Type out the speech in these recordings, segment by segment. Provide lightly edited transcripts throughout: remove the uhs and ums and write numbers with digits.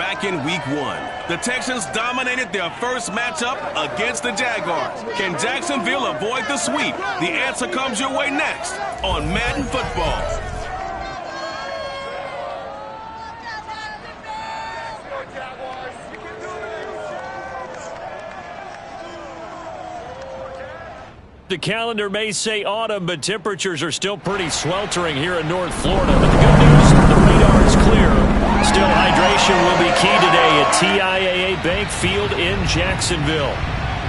back in Week 1. The Texans dominated their first matchup against the Jaguars. Can Jacksonville avoid the sweep? The answer comes your way next on Madden Football. The calendar may say autumn, but temperatures are still pretty sweltering here in North Florida. But the good news, the radar is clear. Still, hydration will be key today at TIAA Bank Field in Jacksonville.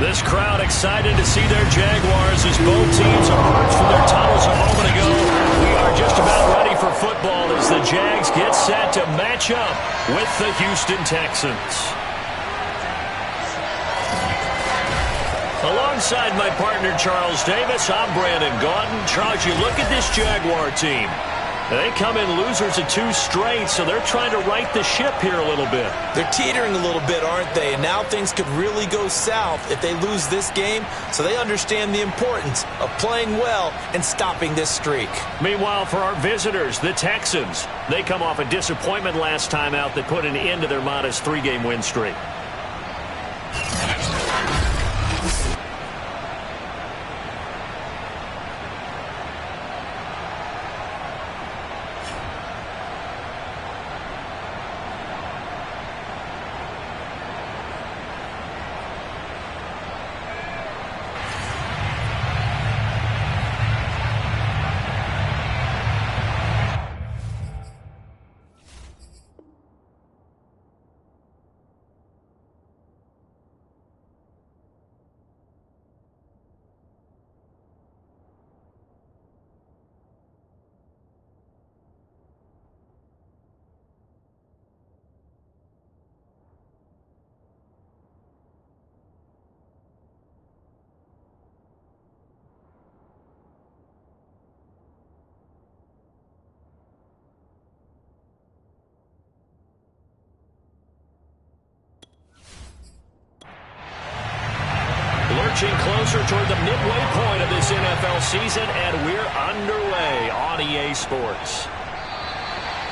This crowd excited to see their Jaguars as both teams emerged from their tunnels a moment ago. We are just about ready for football as the Jags get set to match up with the Houston Texans. Alongside my partner, Charles Davis, I'm Brandon Gaudin. Charles, you look at this Jaguar team. They come in losers of 2 straight, so they're trying to right the ship here a little bit. They're teetering a little bit, aren't they? And now things could really go south if they lose this game, so they understand the importance of playing well and stopping this streak. Meanwhile, for our visitors, the Texans, they come off a disappointment last time out that put an end to their modest 3-game win streak. Lurching closer toward the midway point of this NFL season, and we're underway on EA Sports.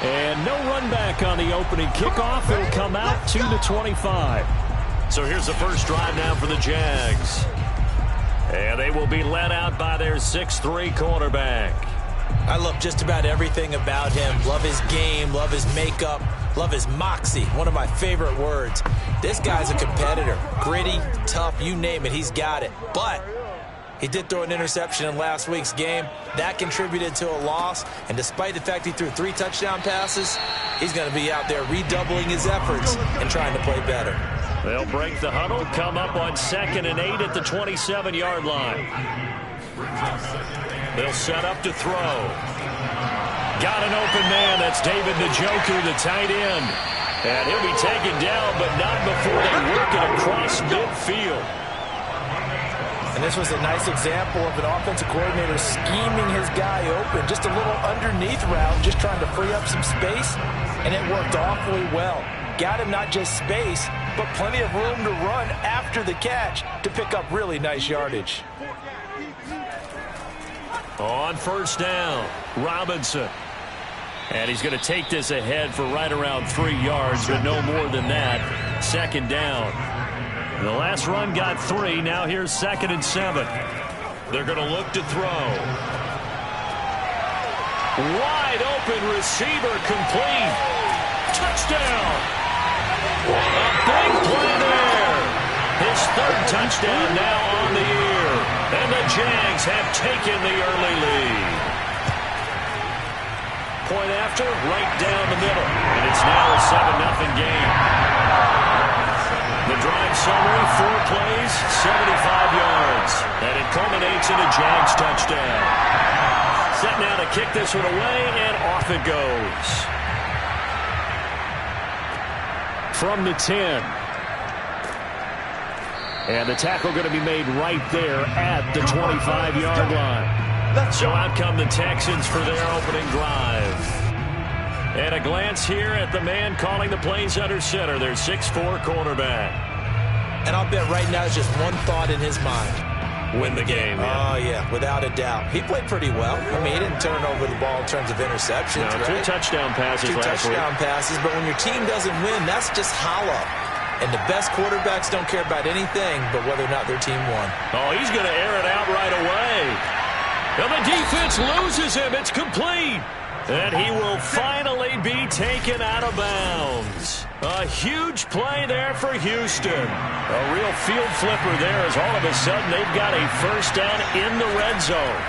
And no run back on the opening kickoff. It'll come out 2-25. So here's the first drive now for the Jags. And they will be led out by their 6'3" quarterback. I love just about everything about him. Love his game, love his makeup, love his moxie. One of my favorite words. This guy's a competitor. Gritty, tough, you name it, he's got it. But he did throw an interception in last week's game. That contributed to a loss. And despite the fact he threw 3 touchdown passes, he's going to be out there redoubling his efforts and trying to play better. They'll break the huddle, come up on 2nd and 8 at the 27-yard line. They'll set up to throw. Got an open man. That's David Njoku, the tight end. And he'll be taken down, but not before they work it across midfield. And this was a nice example of an offensive coordinator scheming his guy open. Just a little underneath route, just trying to free up some space, and it worked awfully well. Got him not just space, but plenty of room to run after the catch to pick up really nice yardage. On first down, Robinson. And he's going to take this ahead for right around 3 yards, but no more than that. 2nd down. The last run got 3. Now here's 2nd and 7. They're going to look to throw. Wide open receiver complete. Touchdown. A big play there. His 3rd touchdown now on the year. And the Jags have taken the early lead. Point after, right down the middle. And it's now a 7-0 game. The drive summary, 4 plays, 75 yards. And it culminates in a Jags touchdown. Set now to kick this one away, and off it goes. From the 10. And the tackle going to be made right there at the 25-yard line. So out come the Texans for their opening drive. And a glance here at the man calling the plays under center, their 6'4" quarterback. And I'll bet right now it's just one thought in his mind. win the game. Yeah. Oh, yeah, without a doubt. He played pretty well. I mean, he didn't turn over the ball in terms of interceptions. No, right? 2 touchdown passes last week. 2 touchdown passes, but when your team doesn't win, that's just hollow. And the best quarterbacks don't care about anything but whether or not their team won. Oh, he's going to air it out right away. And the defense loses him. It's complete. And he will finally be taken out of bounds. A huge play there for Houston. A real field flipper there as all of a sudden they've got a first down in the red zone.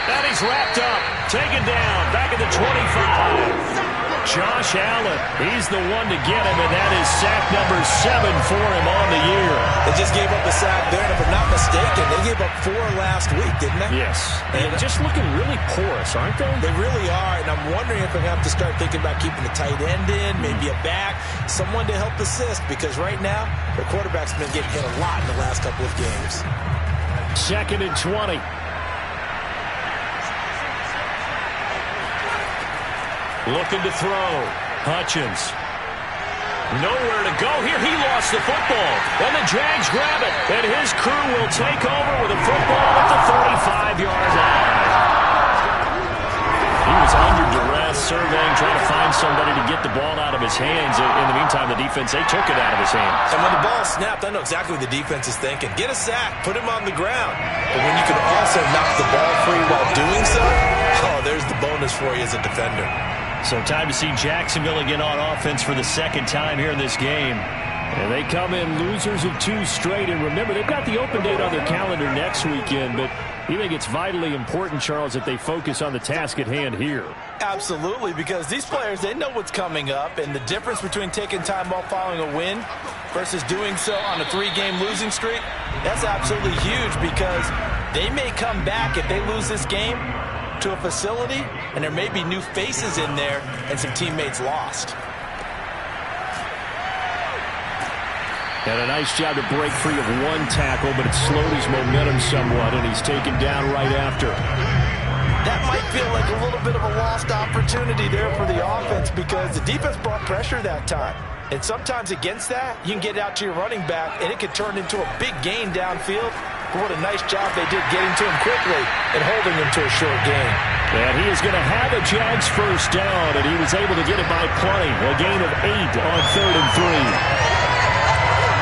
And he's wrapped up, taken down, back at the 25. Josh Allen, he's the one to get him, and that is sack number 7 for him on the year. They just gave up a sack there, and if I'm not mistaken, they gave up 4 last week, didn't they? Yes. And just looking really porous, aren't they? They really are, and I'm wondering if they're going to have to start thinking about keeping the tight end in, maybe a back, someone to help assist, because right now, their quarterback's been getting hit a lot in the last couple of games. 2nd and 20. Looking to throw. Hutchins. Nowhere to go here. He lost the football. And the Jags grab it. And his crew will take over with a football at the 35-yard line. He was under duress, surveying, trying to find somebody to get the ball out of his hands. In the meantime, the defense, they took it out of his hands. And when the ball snapped, I know exactly what the defense is thinking. Get a sack. Put him on the ground. But when you can also knock the ball free while doing so, oh, there's the bonus for you as a defender. So time to see Jacksonville again on offense for the 2nd time here in this game. And they come in losers of 2 straight. And remember, they've got the open date on their calendar next weekend. But you think it's vitally important, Charles, that they focus on the task at hand here? Absolutely, because these players, they know what's coming up. And the difference between taking time off following a win versus doing so on a 3-game losing streak, that's absolutely huge, because they may come back if they lose this game to a facility, and there may be new faces in there and some teammates lost. And a nice job to break free of 1 tackle, but it slowed his momentum somewhat, and he's taken down right after. That might feel like a little bit of a lost opportunity there for the offense, because the defense brought pressure that time. And sometimes against that, you can get out to your running back, and it could turn into a big gain downfield. But what a nice job they did getting to him quickly and holding him to a short gain. And he is going to have a Jags first down, and he was able to get it by plenty. A gain of 8 on 3rd and 3.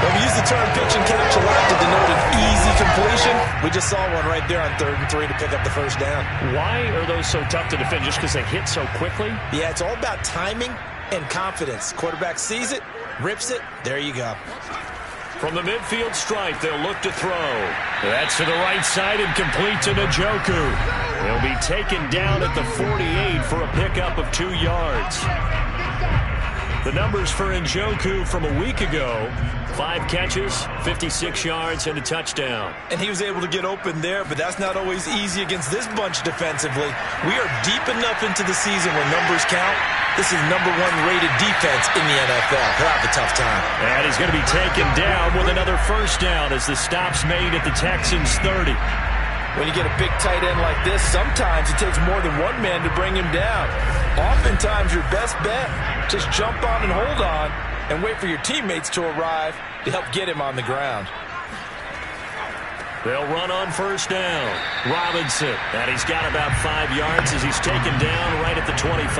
Well, we use the term pitch and catch a lot to denote an easy completion. We just saw one right there on 3rd and 3 to pick up the first down. Why are those so tough to defend? Just because they hit so quickly? Yeah, it's all about timing and confidence. Quarterback sees it, rips it, there you go. From the midfield stripe, they'll look to throw. That's to the right side and complete to Njoku. He'll be taken down at the 48 for a pickup of 2 yards. The numbers for Njoku from a week ago: 5 catches, 56 yards, and a touchdown. And he was able to get open there, but that's not always easy against this bunch defensively. We are deep enough into the season where numbers count. This is #1 rated defense in the NFL. He'll have a tough time. And he's going to be taken down with another first down as the stop's made at the Texans 30. When you get a big tight end like this, sometimes it takes more than one man to bring him down. Oftentimes, your best bet, just jump on and hold on and wait for your teammates to arrive to help get him on the ground. They'll run on first down. Robinson, and he's got about 5 yards as he's taken down right at the 25.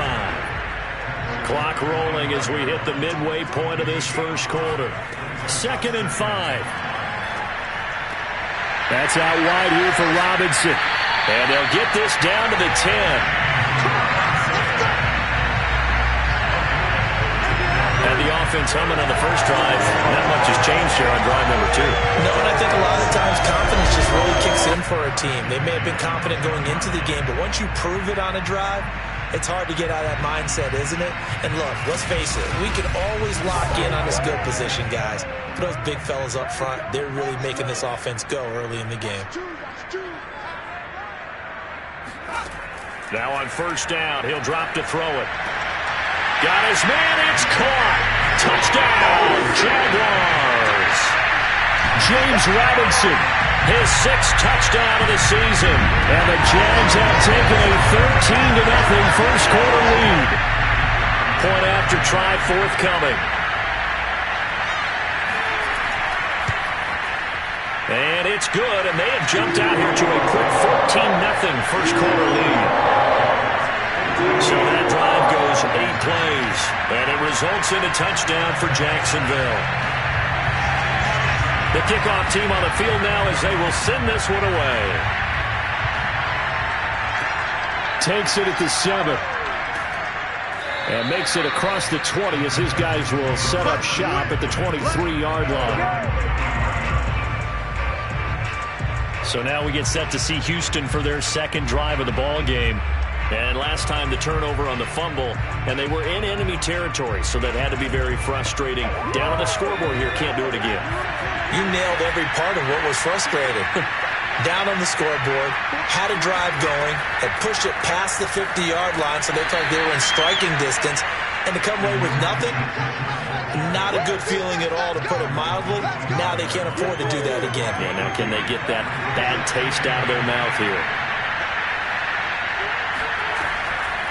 Clock rolling as we hit the midway point of this first quarter. 2nd and 5. That's out wide here for Robinson. And they'll get this down to the 10. And the offense humming on the first drive. Not much has changed here on drive number 2. No, and I think a lot of times confidence just really kicks in for a team. They may have been confident going into the game, but once you prove it on a drive, it's hard to get out of that mindset, isn't it? And look, let's face it, we can always lock in on a skill position, guys. For those big fellas up front, they're really making this offense go early in the game. Now on first down, he'll drop to throw it. Got his man, it's caught. Touchdown, Jaguars. James Robinson, his 6th touchdown of the season. And the Jags have taken a 13-0 first quarter lead. Point after try forthcoming. And it's good, and they have jumped out here to a quick 14-0 first quarter lead. So that drive goes 8 plays, and it results in a touchdown for Jacksonville. The kickoff team on the field now as they will send this one away. Takes it at the 7. And makes it across the 20 as his guys will set up shop at the 23-yard line. So now we get set to see Houston for their second drive of the ball game. And last time the turnover on the fumble, and they were in enemy territory, so that had to be very frustrating. Down on the scoreboard here, can't do it again. You nailed every part of what was frustrating. Down on the scoreboard, had a drive going, had pushed it past the 50-yard line so they felt like they were in striking distance, and to come away with nothing, not a good feeling at all, to put it mildly. Now they can't afford to do that again. Yeah, now can they get that bad taste out of their mouth here?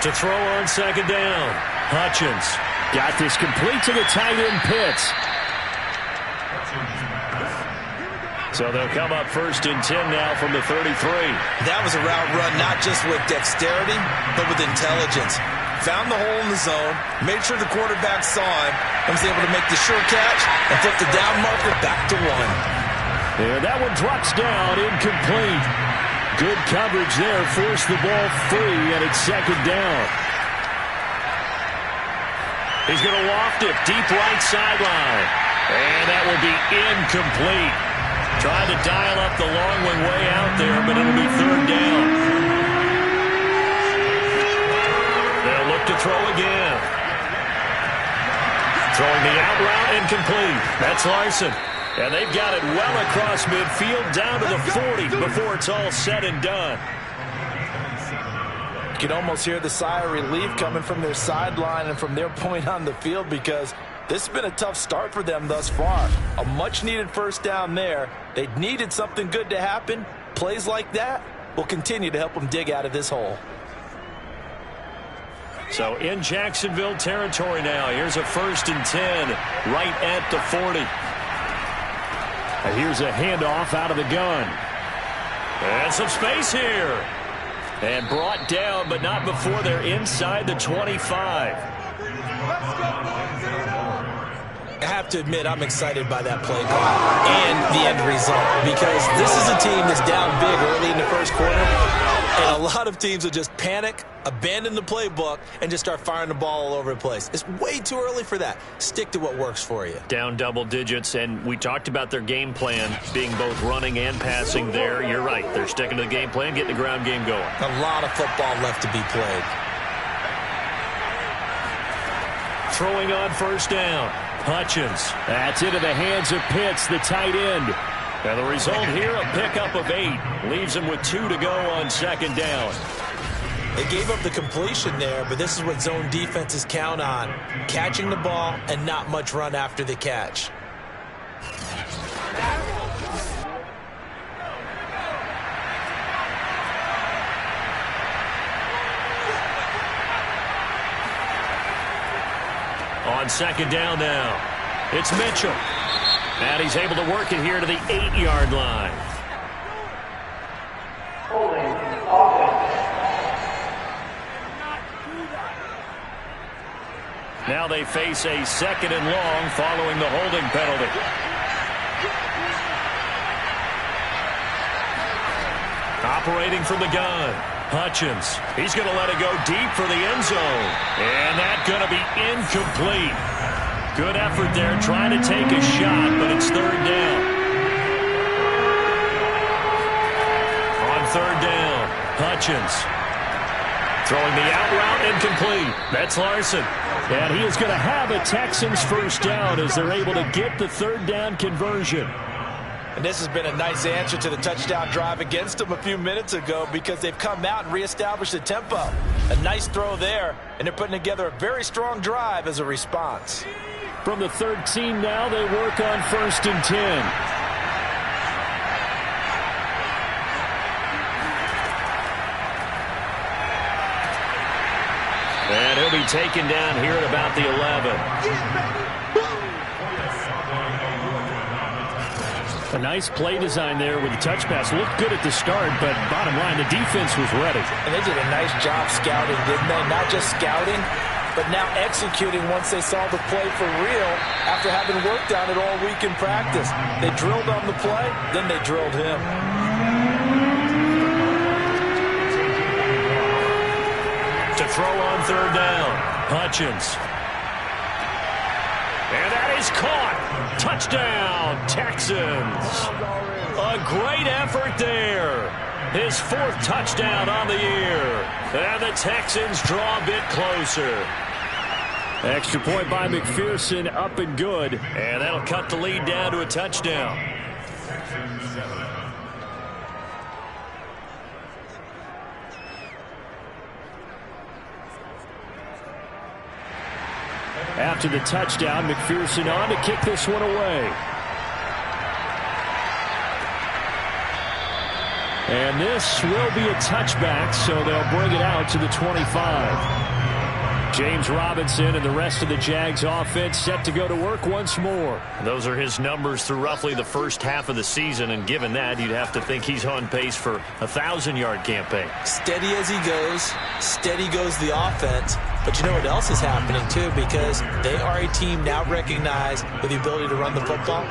To throw on second down, Hutchins got this complete to the tight end Pitts. So they'll come up first and 10 now from the 33. That was a route run not just with dexterity, but with intelligence. Found the hole in the zone, made sure the quarterback saw him, and was able to make the sure catch and flip the down marker back to 1. Yeah, that one drops down, incomplete. Good coverage there, forced the ball free, and it's second down. He's going to loft it deep right sideline, and that will be incomplete. Trying to dial up the long one way out there, but it'll be third down. They'll look to throw again. Throwing the out route, incomplete. That's Larson. And they've got it well across midfield, down to the 40 before it's all said and done. You can almost hear the sigh of relief coming from their sideline and from their point on the field, because this has been a tough start for them thus far. A much-needed first down there. They needed something good to happen. Plays like that will continue to help them dig out of this hole. So in Jacksonville territory now. Here's a first and 10 right at the 40. Here's a handoff out of the gun. And some space here. And brought down, but not before they're inside the 25. I have to admit, I'm excited by that play call and the end result, because this is a team that's down big early in the first quarter, and a lot of teams will just panic, abandon the playbook, and just start firing the ball all over the place. It's way too early for that. Stick to what works for you. Down double digits, and we talked about their game plan being both running and passing there. You're right. They're sticking to the game plan, getting the ground game going. A lot of football left to be played. Throwing on first down. Hutchins. That's into the hands of Pitts, the tight end. And the result here, a pickup of 8. Leaves him with 2 to go on second down. They gave up the completion there, but this is what zone defenses count on. Catching the ball and not much run after the catch. On second down now, it's Mitchell. And he's able to work it here to the 8-yard line. Now they face a second and long following the holding penalty. Operating from the gun. Hutchins. He's going to let it go deep for the end zone. And that's going to be incomplete. Good effort there, trying to take a shot, but it's third down. On third down, Hutchins. Throwing the out route, incomplete. That's Larson. And he is going to have a Texans first down as they're able to get the third down conversion. And this has been a nice answer to the touchdown drive against them a few minutes ago, because they've come out and reestablished the tempo. A nice throw there, and they're putting together a very strong drive as a response. From the 13 now, they work on first and 10. And he'll be taken down here at about the 11. A nice play design there with the touch pass. Looked good at the start, but bottom line, the defense was ready. And they did a nice job scouting, didn't they? Not just scouting, but now executing once they saw the play for real after having worked on it all week in practice. They drilled on the play, then they drilled him. To throw on third down, Hutchins. And that is caught. Touchdown, Texans. A great effort there. His 4th touchdown on the year. And the Texans draw a bit closer. Extra point by McPherson, up and good. And that'll cut the lead down to a touchdown. After the touchdown, McPherson on to kick this one away. And this will be a touchback, so they'll bring it out to the 25. James Robinson and the rest of the Jags offense set to go to work once more. Those are his numbers through roughly the first half of the season, and given that, you'd have to think he's on pace for a 1,000-yard campaign. Steady as he goes, steady goes the offense. But you know what else is happening, too, because they are a team now recognized with the ability to run the football.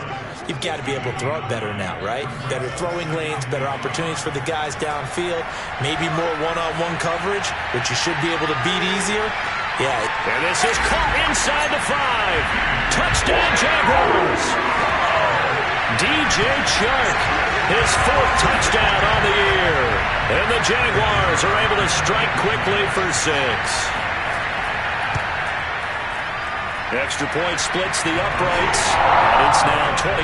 You've got to be able to throw it better now, right? Better throwing lanes, better opportunities for the guys downfield, maybe more one-on-one coverage, which you should be able to beat easier. Yeah. And this is caught inside the 5. Touchdown, Jaguars. DJ Chark, his 4th touchdown on the year. And the Jaguars are able to strike quickly for 6. Extra point splits the uprights, and it's now 21-7.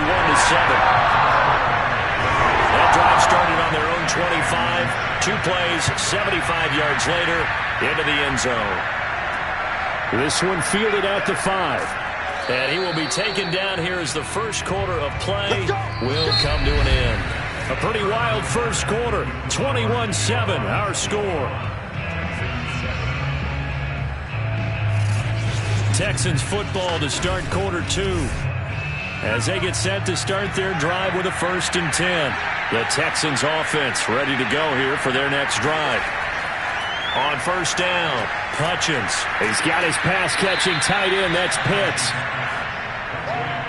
That drive started on their own 25. 2 plays, 75 yards later, into the end zone. This one fielded at the 5. And he will be taken down here as the first quarter of play will come to an end. A pretty wild first quarter, 21-7, our score. Texans football to start quarter 2 as they get set to start their drive with a 1st and 10. The Texans offense ready to go here for their next drive. On 1st down, Hutchins. He's got his pass-catching tight end. That's Pitts.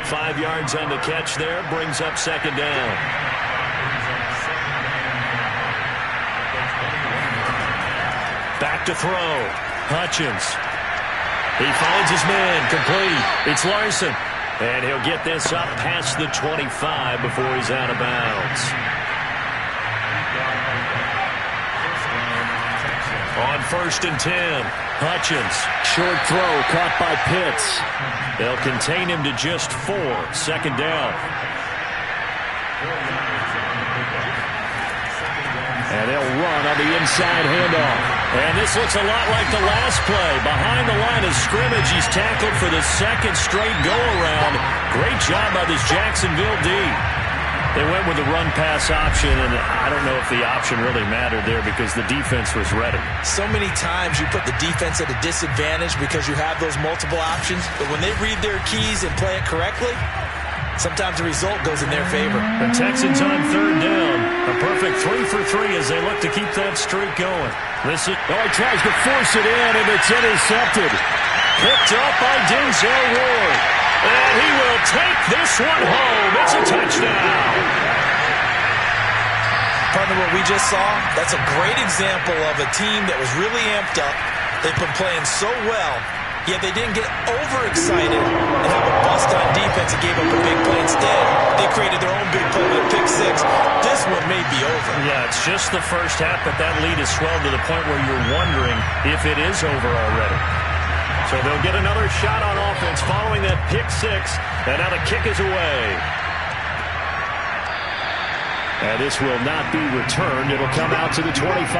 5 yards on the catch there. Brings up 2nd down. Back to throw. Hutchins. He finds his man, complete. It's Larson. And he'll get this up past the 25 before he's out of bounds. On 1st and 10, Hutchins. Short throw caught by Pitts. They'll contain him to just 4. 2nd down. And they'll run on the inside handoff. And this looks a lot like the last play. Behind the line of scrimmage, he's tackled for the 2nd straight go-around. Great job by this Jacksonville D. They went with the run-pass option, and I don't know if the option really mattered there because the defense was ready. So many times you put the defense at a disadvantage because you have those multiple options, but when they read their keys and play it correctly, sometimes the result goes in their favor. The Texans on 3rd down. A perfect 3 for 3 as they look to keep that streak going. He tries to force it in, and it's intercepted. Picked up by Denzel Ward. And he will take this one home. It's a touchdown. Partner, what we just saw, that's a great example of a team that was really amped up. They've been playing so well, yet they didn't get overexcited and have a bust on defense and gave up a big play instead. They created their own big play with a pick 6. This one may be over. Yeah, it's just the first half, but that lead has swelled to the point where you're wondering if it is over already. So they'll get another shot on offense following that pick 6, and now the kick is away. And this will not be returned. It'll come out to the 25.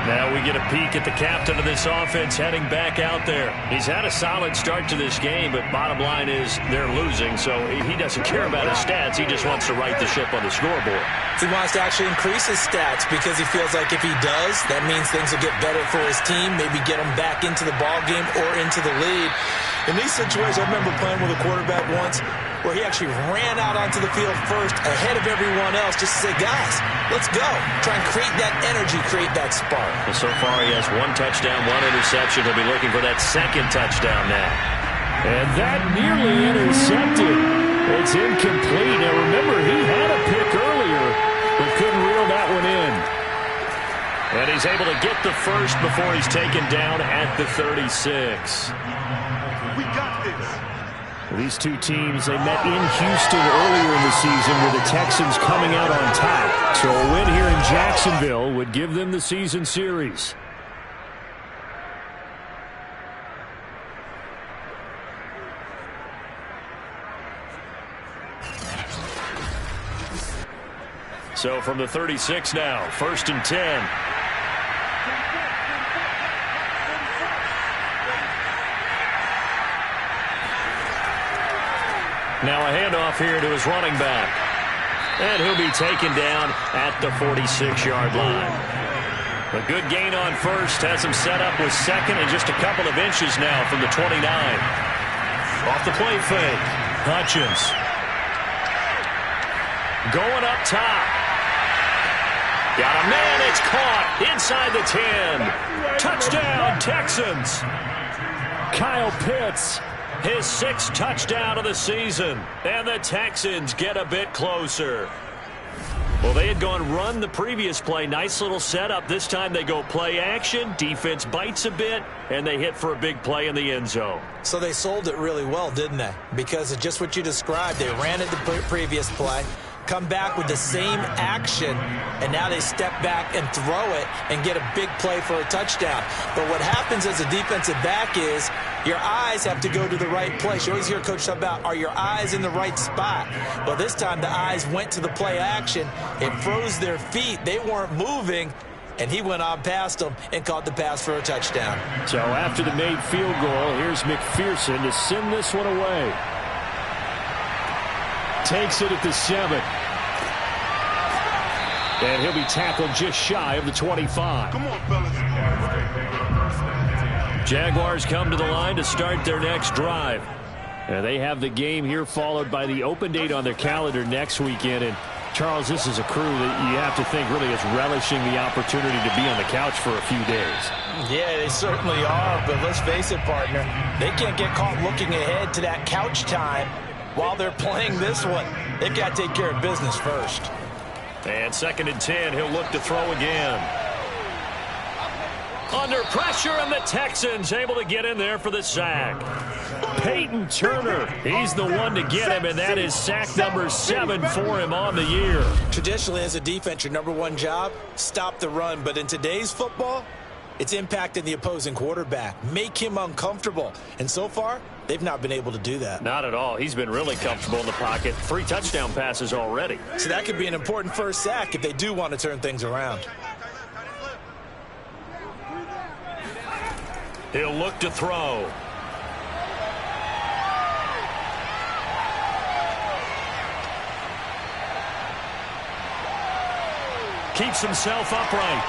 Now we get a peek at the captain of this offense heading back out there. He's had a solid start to this game, but bottom line is they're losing, so he doesn't care about his stats. He just wants to right the ship on the scoreboard. He wants to actually increase his stats because he feels like if he does, that means things will get better for his team, maybe get him back into the ball game or into the lead. In these situations, I remember playing with a quarterback once where he actually ran out onto the field first ahead of everyone else just to say, guys, let's go. Try and create that energy, create that spark. Well, so far he has 1 touchdown, 1 interception. He'll be looking for that second touchdown now. And that nearly intercepted. It's incomplete. Now remember, he had a pick earlier, but couldn't reel that one in. And he's able to get the first before he's taken down at the 36. We got this. These two teams, they met in Houston earlier in the season with the Texans coming out on top. So a win here in Jacksonville would give them the season series. So from the 36 now, 1st and 10. Now a handoff here to his running back. And he'll be taken down at the 46-yard line. A good gain on first. Has him set up with second and just a couple of inches now from the 29. Off the play fake. Hutchins. Going up top. Got a man. It's caught inside the 10. Touchdown, Texans. Kyle Pitts. His 6th touchdown of the season. And the Texans get a bit closer. Well, they had gone run the previous play. Nice little setup. This time they go play action. Defense bites a bit, and they hit for a big play in the end zone. So they sold it really well, didn't they? Because of just what you described. They ran it the previous play, come back with the same action, and now they step back and throw it and get a big play for a touchdown. But what happens as a defensive back is your eyes have to go to the right place. You always hear Coach talk about, are your eyes in the right spot? Well, this time the eyes went to the play action. It froze their feet. They weren't moving, and he went on past them and caught the pass for a touchdown. So after the made field goal, here's McPherson to send this one away. Takes it at the 7. And he'll be tackled just shy of the 25. Come on, fellas. Jaguars come to the line to start their next drive. They have the game here followed by the open date on their calendar next weekend. And Charles, this is a crew that you have to think really is relishing the opportunity to be on the couch for a few days. Yeah, they certainly are, but let's face it, partner. They can't get caught looking ahead to that couch time while they're playing this one. They've got to take care of business first. And 2nd and 10, he'll look to throw again. Under pressure, and the Texans able to get in there for the sack. Peyton Turner, he's the one to get him, and that is sack number 7 for him on the year. Traditionally, as a defense, your number one job, stop the run. But in today's football, it's impacting the opposing quarterback. Make him uncomfortable. And so far, they've not been able to do that. Not at all. He's been really comfortable in the pocket. 3 touchdown passes already. So that could be an important first sack if they do want to turn things around. He'll look to throw. Keeps himself upright.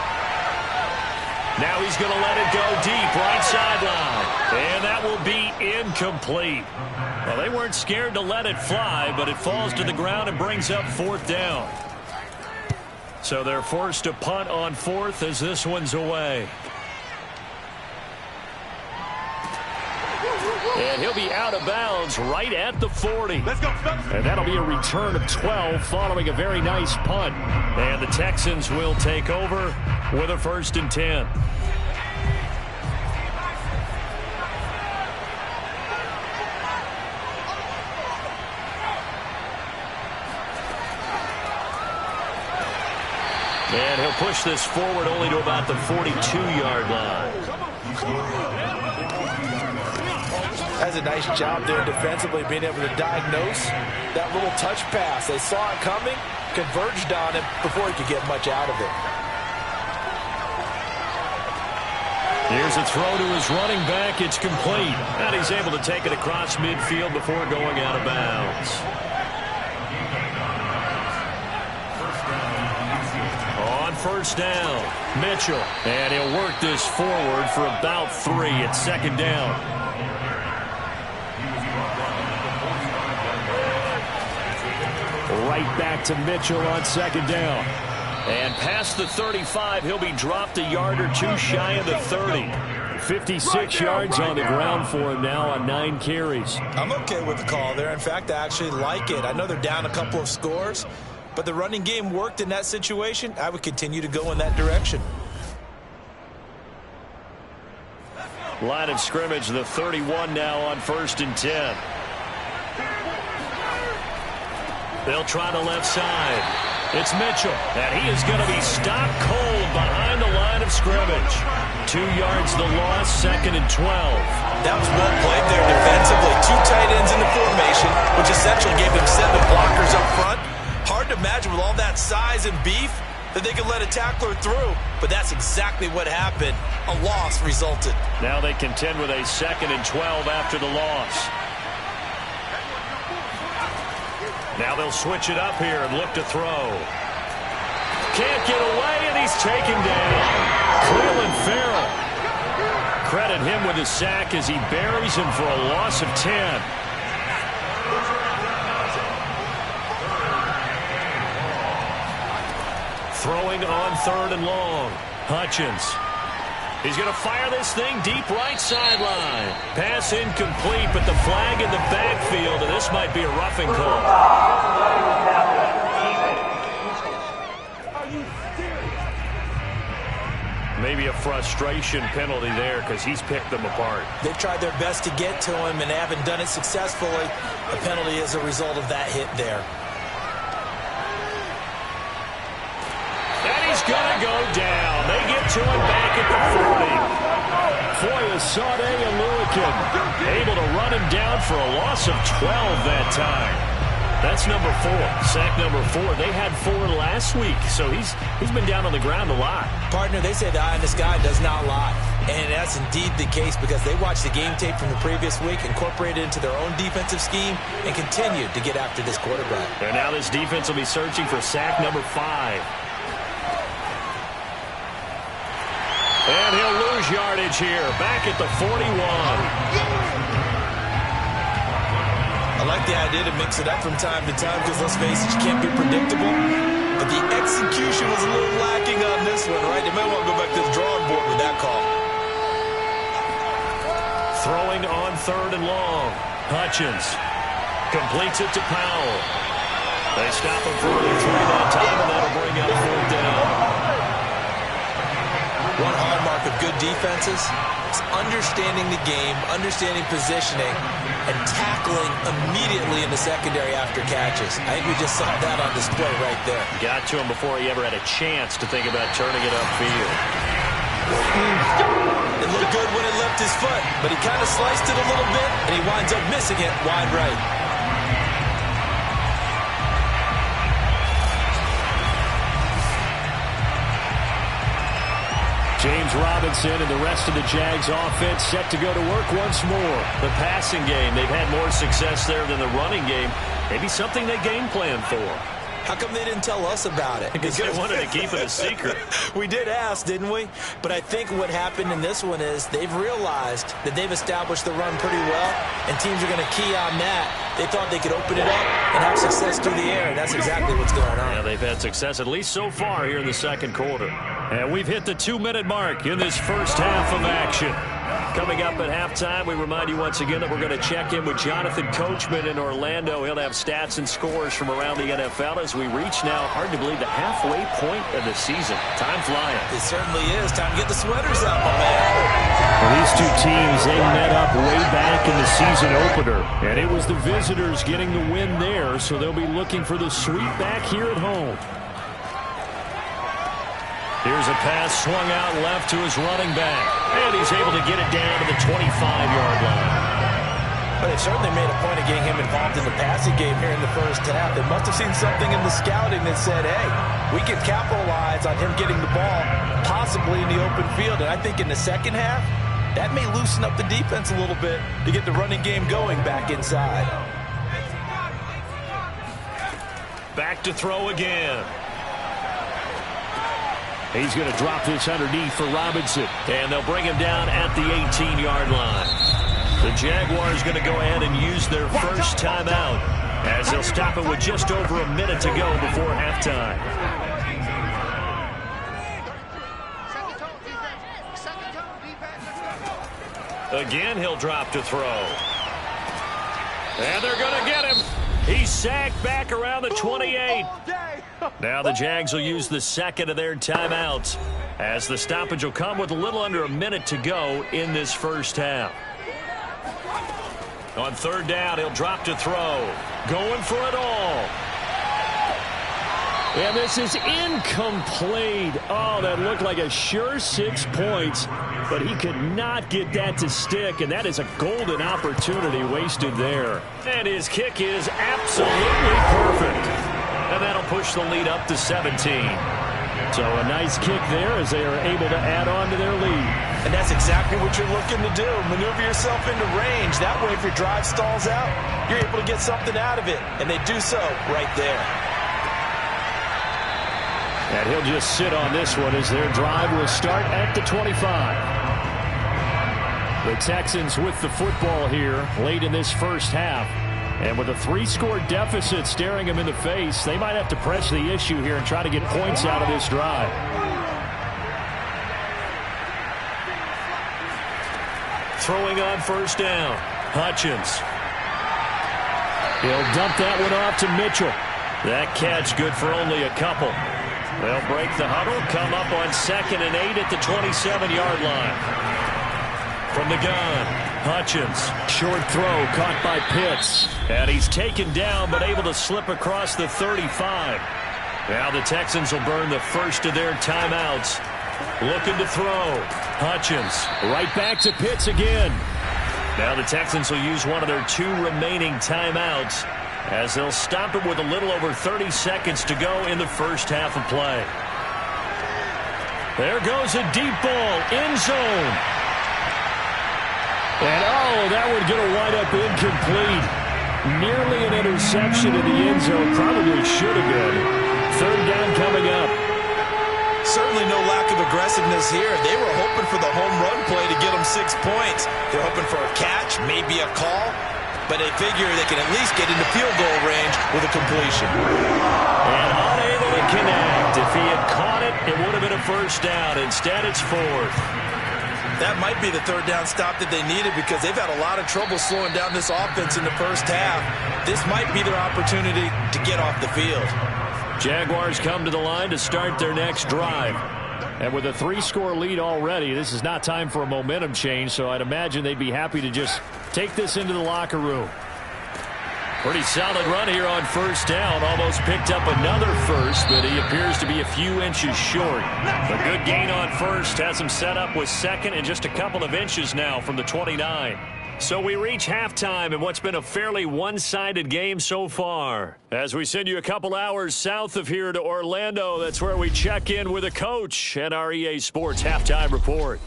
Now he's going to let it go deep, right sideline. And that will be incomplete. Well, they weren't scared to let it fly, but it falls to the ground and brings up 4th down. So they're forced to punt on 4th as this one's away. And he'll be out of bounds right at the 40. Let's go, fellas. and that'll be a return of 12 following a very nice punt. And the Texans will take over with a 1st and 10. And he'll push this forward only to about the 42-yard line. Has a nice job there defensively, being able to diagnose that little touch pass. They saw it coming, converged on it before he could get much out of it. Here's a throw to his running back. It's complete. And he's able to take it across midfield before going out of bounds. On 1st down, Mitchell. And he'll work this forward for about 3 at 2nd down. right back to Mitchell on second down. And past the 35, he'll be dropped a yard or two shy of the 30. 56 yards on the ground for him now on 9 carries. I'm okay with the call there. In fact, I actually like it. I know they're down a couple of scores, but the running game worked in that situation. I would continue to go in that direction. Line of scrimmage, the 31 now on 1st and 10. They'll try the left side. It's Mitchell, and he is going to be stopped cold behind the line of scrimmage. 2 yards the loss, 2nd and 12. That was well played there defensively. 2 tight ends in the formation, which essentially gave them 7 blockers up front. Hard to imagine with all that size and beef that they could let a tackler through, but that's exactly what happened. A loss resulted. Now they contend with a 2nd and 12 after the loss. Now they'll switch it up here and look to throw. Can't get away, and he's taken down. Cleveland Farrell. Credit him with his sack as he buries him for a loss of 10. Throwing on 3rd and long. Hutchins. He's going to fire this thing deep right sideline. Pass incomplete, but the flag in the backfield, and this might be a roughing call. Maybe a frustration penalty there because he's picked them apart. They've tried their best to get to him and haven't done it successfully. A penalty as a result of that hit there. And he's going to go down. They get to him back at the 40. Foya, Sade, and Lurican able to run him down for a loss of 12 that time. That's number 4. Sack number 4. They had 4 last week, so he's been down on the ground a lot. Partner, they say the eye in the sky does not lie. And that's indeed the case because they watched the game tape from the previous week, incorporated it into their own defensive scheme, and continued to get after this quarterback. And now this defense will be searching for sack number 5. And he'll lose yardage here, back at the 41. I like the idea to mix it up from time to time because, let's face it, you can't be predictable. But the execution was a little lacking on this one, right? They might want to go back to the drawing board with that call. Throwing on 3rd and long. Hutchins completes it to Powell. They stop him for only 3 that time, and that'll bring up 4th down. One hallmark of good defenses is understanding the game, understanding positioning, and tackling immediately in the secondary after catches. I think we just saw that on display right there. Got to him before he ever had a chance to think about turning it upfield. It looked good when it left his foot, but he kind of sliced it a little bit, and he winds up missing it wide right. James Robinson and the rest of the Jags offense set to go to work once more. The passing game, they've had more success there than the running game. Maybe something they game plan for. How come they didn't tell us about it? Because they wanted to keep it a secret. We did ask, didn't we? But I think what happened in this one is they've realized that they've established the run pretty well, and teams are going to key on that. They thought they could open it up and have success through the air, and that's exactly what's going on. Yeah, they've had success, at least so far, here in the 2nd quarter. And we've hit the 2-minute mark in this first half of action. Coming up at halftime, we remind you once again that we're going to check in with Jonathan Coachman in Orlando. He'll have stats and scores from around the NFL as we reach now, hard to believe, the halfway point of the season. Time flying. It certainly is. Time to get the sweaters out, my man. Well, these two teams, they met up way back in the season opener, and it was the visitors getting the win there, so they'll be looking for the sweep back here at home. Here's a pass swung out left to his running back. And he's able to get it down to the 25-yard line. But they certainly made a point of getting him involved in the passing game here in the first half. They must have seen something in the scouting that said, hey, we can capitalize on him getting the ball possibly in the open field. And I think in the second half, that may loosen up the defense a little bit to get the running game going back inside. Back to throw again. He's going to drop this underneath for Robinson. And they'll bring him down at the 18-yard line. The Jaguars going to go ahead and use their first timeout. as they'll stop it with just over a minute to go before halftime. Again, he'll drop to throw. And they're going to get him. He's sacked back around the 28. Now the Jags will use the second of their timeouts, as the stoppage will come with a little under a minute to go in this first half. On third down, he'll drop to throw. Going for it all. And this is incomplete. Oh, that looked like a sure 6 points, but he could not get that to stick, and that is a golden opportunity wasted there. And his kick is absolutely perfect. And that'll push the lead up to 17. So a nice kick there as they are able to add on to their lead. And that's exactly what you're looking to do. Maneuver yourself into range. That way, if your drive stalls out, you're able to get something out of it. And they do so right there. And he'll just sit on this one as their drive will start at the 25. The Texans with the football here late in this first half. And with a 3-score deficit staring them in the face, they might have to press the issue here and try to get points out of this drive. Throwing on first down, Hutchins. He'll dump that one off to Mitchell. That catch good for only a couple. They'll break the huddle, come up on 2nd and 8 at the 27-yard line. From the gun, Hutchins. Short throw caught by Pitts. And he's taken down but able to slip across the 35. Now the Texans will burn the first of their timeouts. Looking to throw. Hutchins. Right back to Pitts again. Now the Texans will use one of their 2 remaining timeouts, as they'll stop it with a little over 30 seconds to go in the first half of play. There goes a deep ball, end zone. And that would get a wind up incomplete. Nearly an interception in the end zone. Probably should have been. Third down coming up. Certainly no lack of aggressiveness here. They were hoping for the home run play to get them 6 points. They're hoping for a catch, maybe a call, but they figure they can at least get into field goal range with a completion. And unable to connect. If he had caught it, it would have been a first down. Instead, it's 4th. That might be the third down stop that they needed, because they've had a lot of trouble slowing down this offense in the first half. This might be their opportunity to get off the field. Jaguars come to the line to start their next drive. And with a 3-score lead already, this is not time for a momentum change, so I'd imagine they'd be happy to just take this into the locker room. Pretty solid run here on first down. Almost picked up another first, but he appears to be a few inches short. A good gain on first has him set up with 2nd and just a couple of inches now from the 29. So we reach halftime in what's been a fairly one-sided game so far. As we send you a couple hours south of here to Orlando, that's where we check in with a coach and our EA Sports Halftime Report.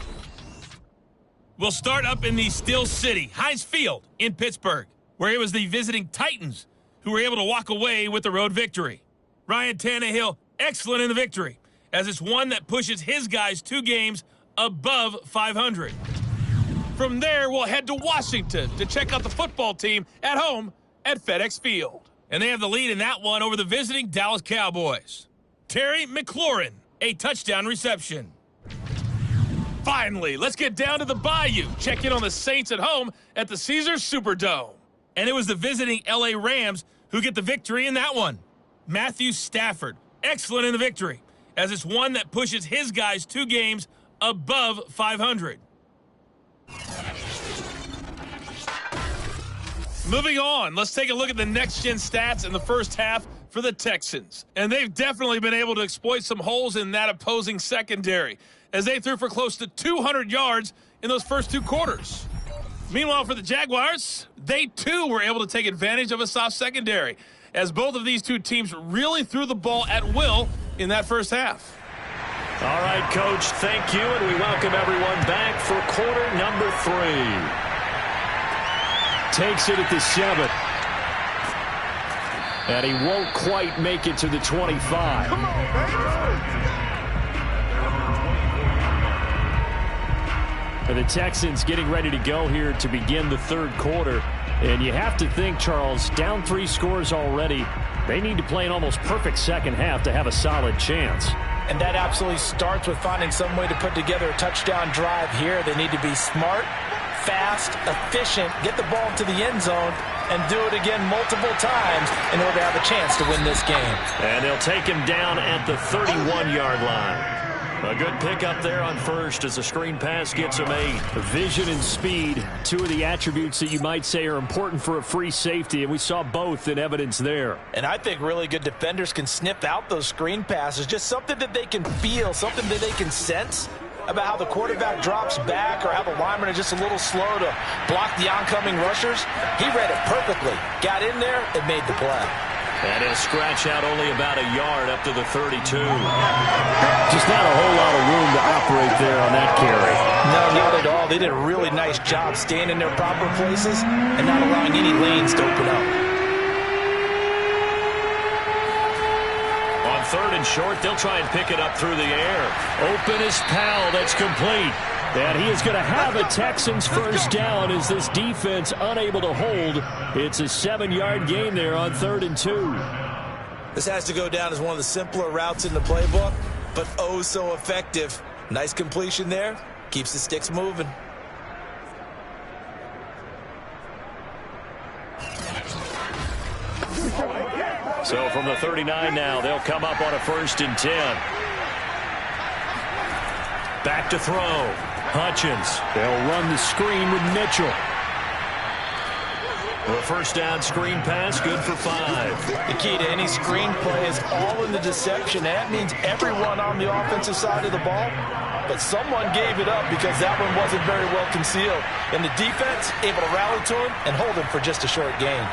We'll start up in the Steel City, Heinz Field in Pittsburgh, where it was the visiting Titans who were able to walk away with the road victory. Ryan Tannehill, excellent in the victory, as it's one that pushes his guys 2 games above 500. From there, we'll head to Washington to check out the football team at home at FedEx Field. And they have the lead in that one over the visiting Dallas Cowboys. Terry McLaurin, a touchdown reception. Finally, let's get down to the Bayou. Check in on the Saints at home at the Caesars Superdome. And it was the visiting LA Rams who get the victory in that one. Matthew Stafford, excellent in the victory, as it's one that pushes his guys 2 games above 500. Moving on, let's take a look at the next-gen stats in the first half for the Texans. And they've definitely been able to exploit some holes in that opposing secondary, as they threw for close to 200 yards in those first 2 quarters. Meanwhile, for the Jaguars, they too were able to take advantage of a soft secondary, as both of these 2 teams really threw the ball at will in that first half. All right, Coach, thank you, and we welcome everyone back for quarter number 3. Takes it at the 7. And he won't quite make it to the 25. Come on, baby. For the Texans getting ready to go here to begin the third quarter. And you have to think, Charles, down 3 scores already. They need to play an almost perfect second half to have a solid chance. And that absolutely starts with finding some way to put together a touchdown drive here. They need to be smart, fast, efficient, get the ball into the end zone, and do it again multiple times in order to have a chance to win this game. And they'll take him down at the 31-yard line. A good pickup there on first as the screen pass gets him 8. Vision and speed, 2 of the attributes that you might say are important for a free safety, and we saw both in evidence there. And I think really good defenders can sniff out those screen passes, just something that they can feel, something that they can sense about how the quarterback drops back or how the linemen are just a little slow to block the oncoming rushers. He read it perfectly, got in there, and made the play. And he'll scratch out only about a yard up to the 32. Just not a whole lot of room to operate there on that carry. No, not at all. They did a really nice job staying in their proper places and not allowing any lanes to open up. On 3rd and short, they'll try and pick it up through the air. Open is Powell. That's complete. And he is going to have a Texans first down as this defense unable to hold. It's a 7-yard gain there on 3rd and 2. This has to go down as one of the simpler routes in the playbook, but oh so effective. Nice completion there. Keeps the sticks moving. So from the 39 now, they'll come up on a 1st and 10. Back to throw. Hutchins. They'll run the screen with Mitchell. A first down screen pass, good for 5. The key to any screen play is all in the deception. That means everyone on the offensive side of the ball, but someone gave it up because that one wasn't very well concealed. And the defense able to rally to him and hold him for just a short gain.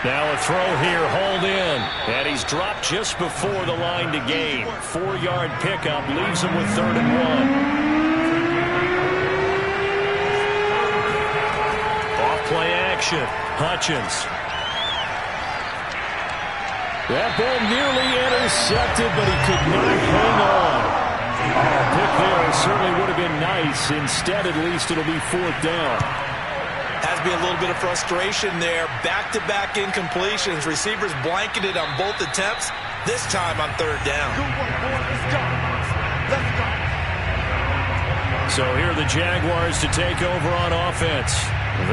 Now a throw here, hold in. And he's dropped just before the line to gain. 4-yard pickup leaves him with 3rd and 1. Off-play action. Hutchins. That ball nearly intercepted, but he could not hang on. A pick there certainly would have been nice. Instead, at least, it'll be 4th down. Has to be a little bit of frustration there. Back-to-back incompletions. Receivers blanketed on both attempts, this time on 3rd down. So here are the Jaguars to take over on offense.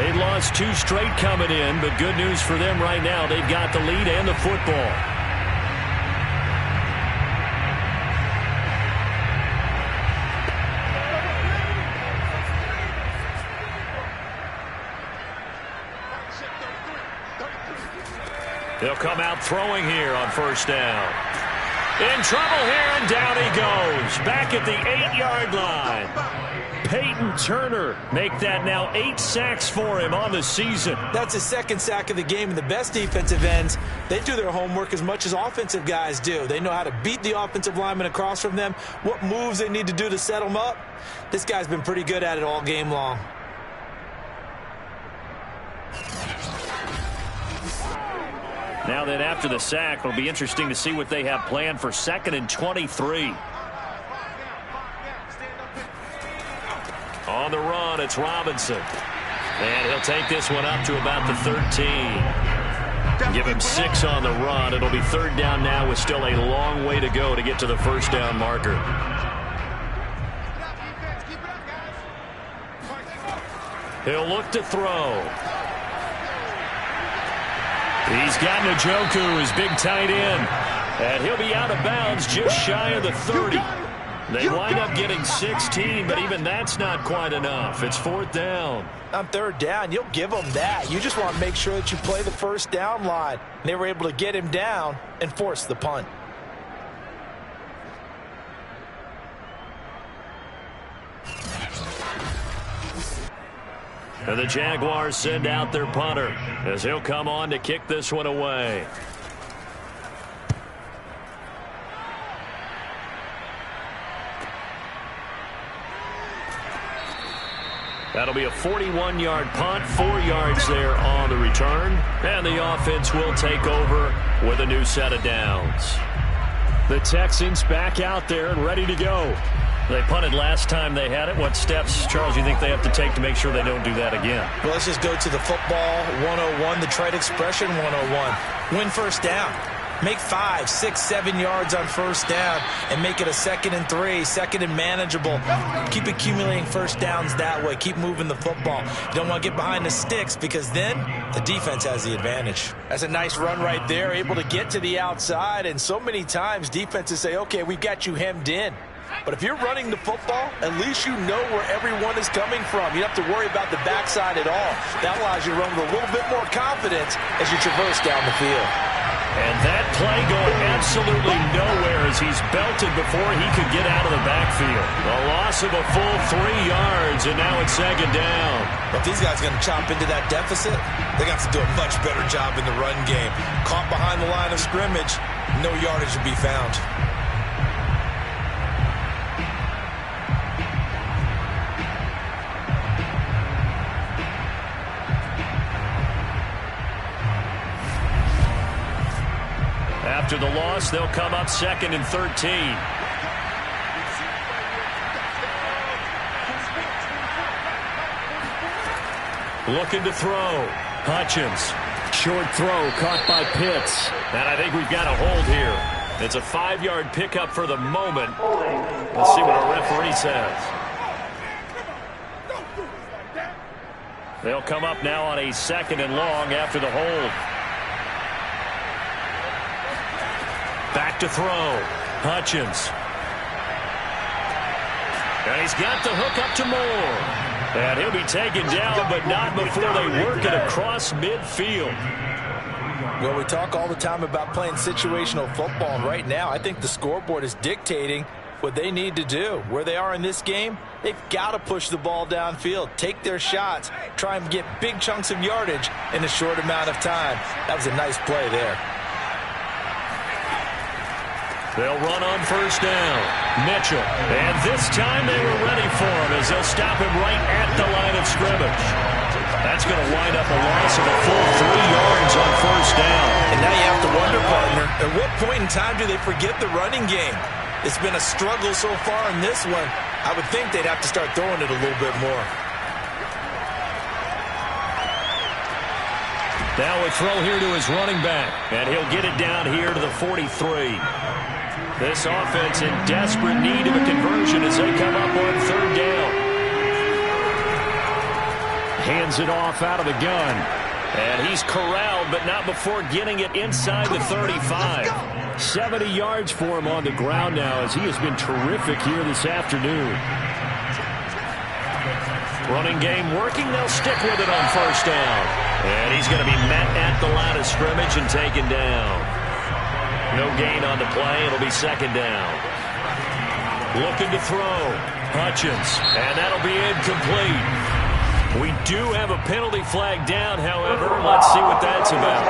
They lost 2 straight coming in, but good news for them right now. They've got the lead and the football. They'll come out throwing here on 1st down. In trouble here, and down he goes. Back at the 8-yard line. Peyton Turner make that now 8 sacks for him on the season. That's his 2nd sack of the game, and the best defensive ends, they do their homework as much as offensive guys do. They know how to beat the offensive lineman across from them, what moves they need to do to set them up. This guy's been pretty good at it all game long. Now then, after the sack, it'll be interesting to see what they have planned for 2nd and 23. On the run, it's Robinson. And he'll take this one up to about the 13. Give him 6 on the run. It'll be 3rd down now with still a long way to go to get to the 1st down marker. He'll look to throw. He's got Njoku, his big tight end. And he'll be out of bounds just shy of the 30. They wind up getting 16, but even that's not quite enough. It's 4th down. On 3rd down, you'll give them that. You just want to make sure that you play the 1st down line. They were able to get him down and force the punt. And the Jaguars send out their punter as he'll come on to kick this one away. That'll be a 41-yard punt, 4 yards there on the return. And the offense will take over with a new set of downs. The Texans back out there and ready to go. They punted last time they had it. What steps, Charles, you think they have to take to make sure they don't do that again? Well, let's just go to the football 101, the trade expression 101. Win first down. Make 5, 6, 7 yards on first down and make it a 2nd and 3, 2nd and manageable. Keep accumulating first downs that way. Keep moving the football. You don't want to get behind the sticks because then the defense has the advantage. That's a nice run right there, able to get to the outside. And so many times defenses say, okay, we've got you hemmed in. But if you're running the football, at least you know where everyone is coming from. You don't have to worry about the backside at all. That allows you to run with a little bit more confidence as you traverse down the field. And that play going absolutely nowhere as he's belted before he could get out of the backfield. A loss of a full 3 yards, and now it's 2nd down. But if these guys are going to chop into that deficit, they're going to have to do a much better job in the run game. Caught behind the line of scrimmage, no yardage to be found. After the loss, they'll come up 2nd and 13. Looking to throw. Hutchins. Short throw caught by Pitts. And I think we've got a hold here. It's a 5-yard pickup for the moment. Let's see what our referee says. They'll come up now on a 2nd and long after the hold. Back to throw. Hutchins. And he's got the hook up to Moore. And he'll be taken down, but not before they work it across midfield. Well, we talk all the time about playing situational football, and right now I think the scoreboard is dictating what they need to do. Where they are in this game, they've got to push the ball downfield, take their shots, try and get big chunks of yardage in a short amount of time. That was a nice play there. They'll run on first down. Mitchell. And this time they were ready for him as they'll stop him right at the line of scrimmage. That's going to wind up a loss of a full 3 yards on first down. And now you have to wonder, partner, at what point in time do they forget the running game? It's been a struggle so far in this one. I would think they'd have to start throwing it a little bit more. Now a throw here to his running back. And he'll get it down here to the 43. This offense in desperate need of a conversion as they come up on 3rd down. Hands it off out of the gun. And he's corralled, but not before getting it inside the 35. 70 yards for him on the ground now as he has been terrific here this afternoon. Running game working. They'll stick with it on first down. And he's going to be met at the line of scrimmage and taken down. No gain on the play. It'll be 2nd down. Looking to throw. Hutchins. And that'll be incomplete. We do have a penalty flag down, however. Let's see what that's about.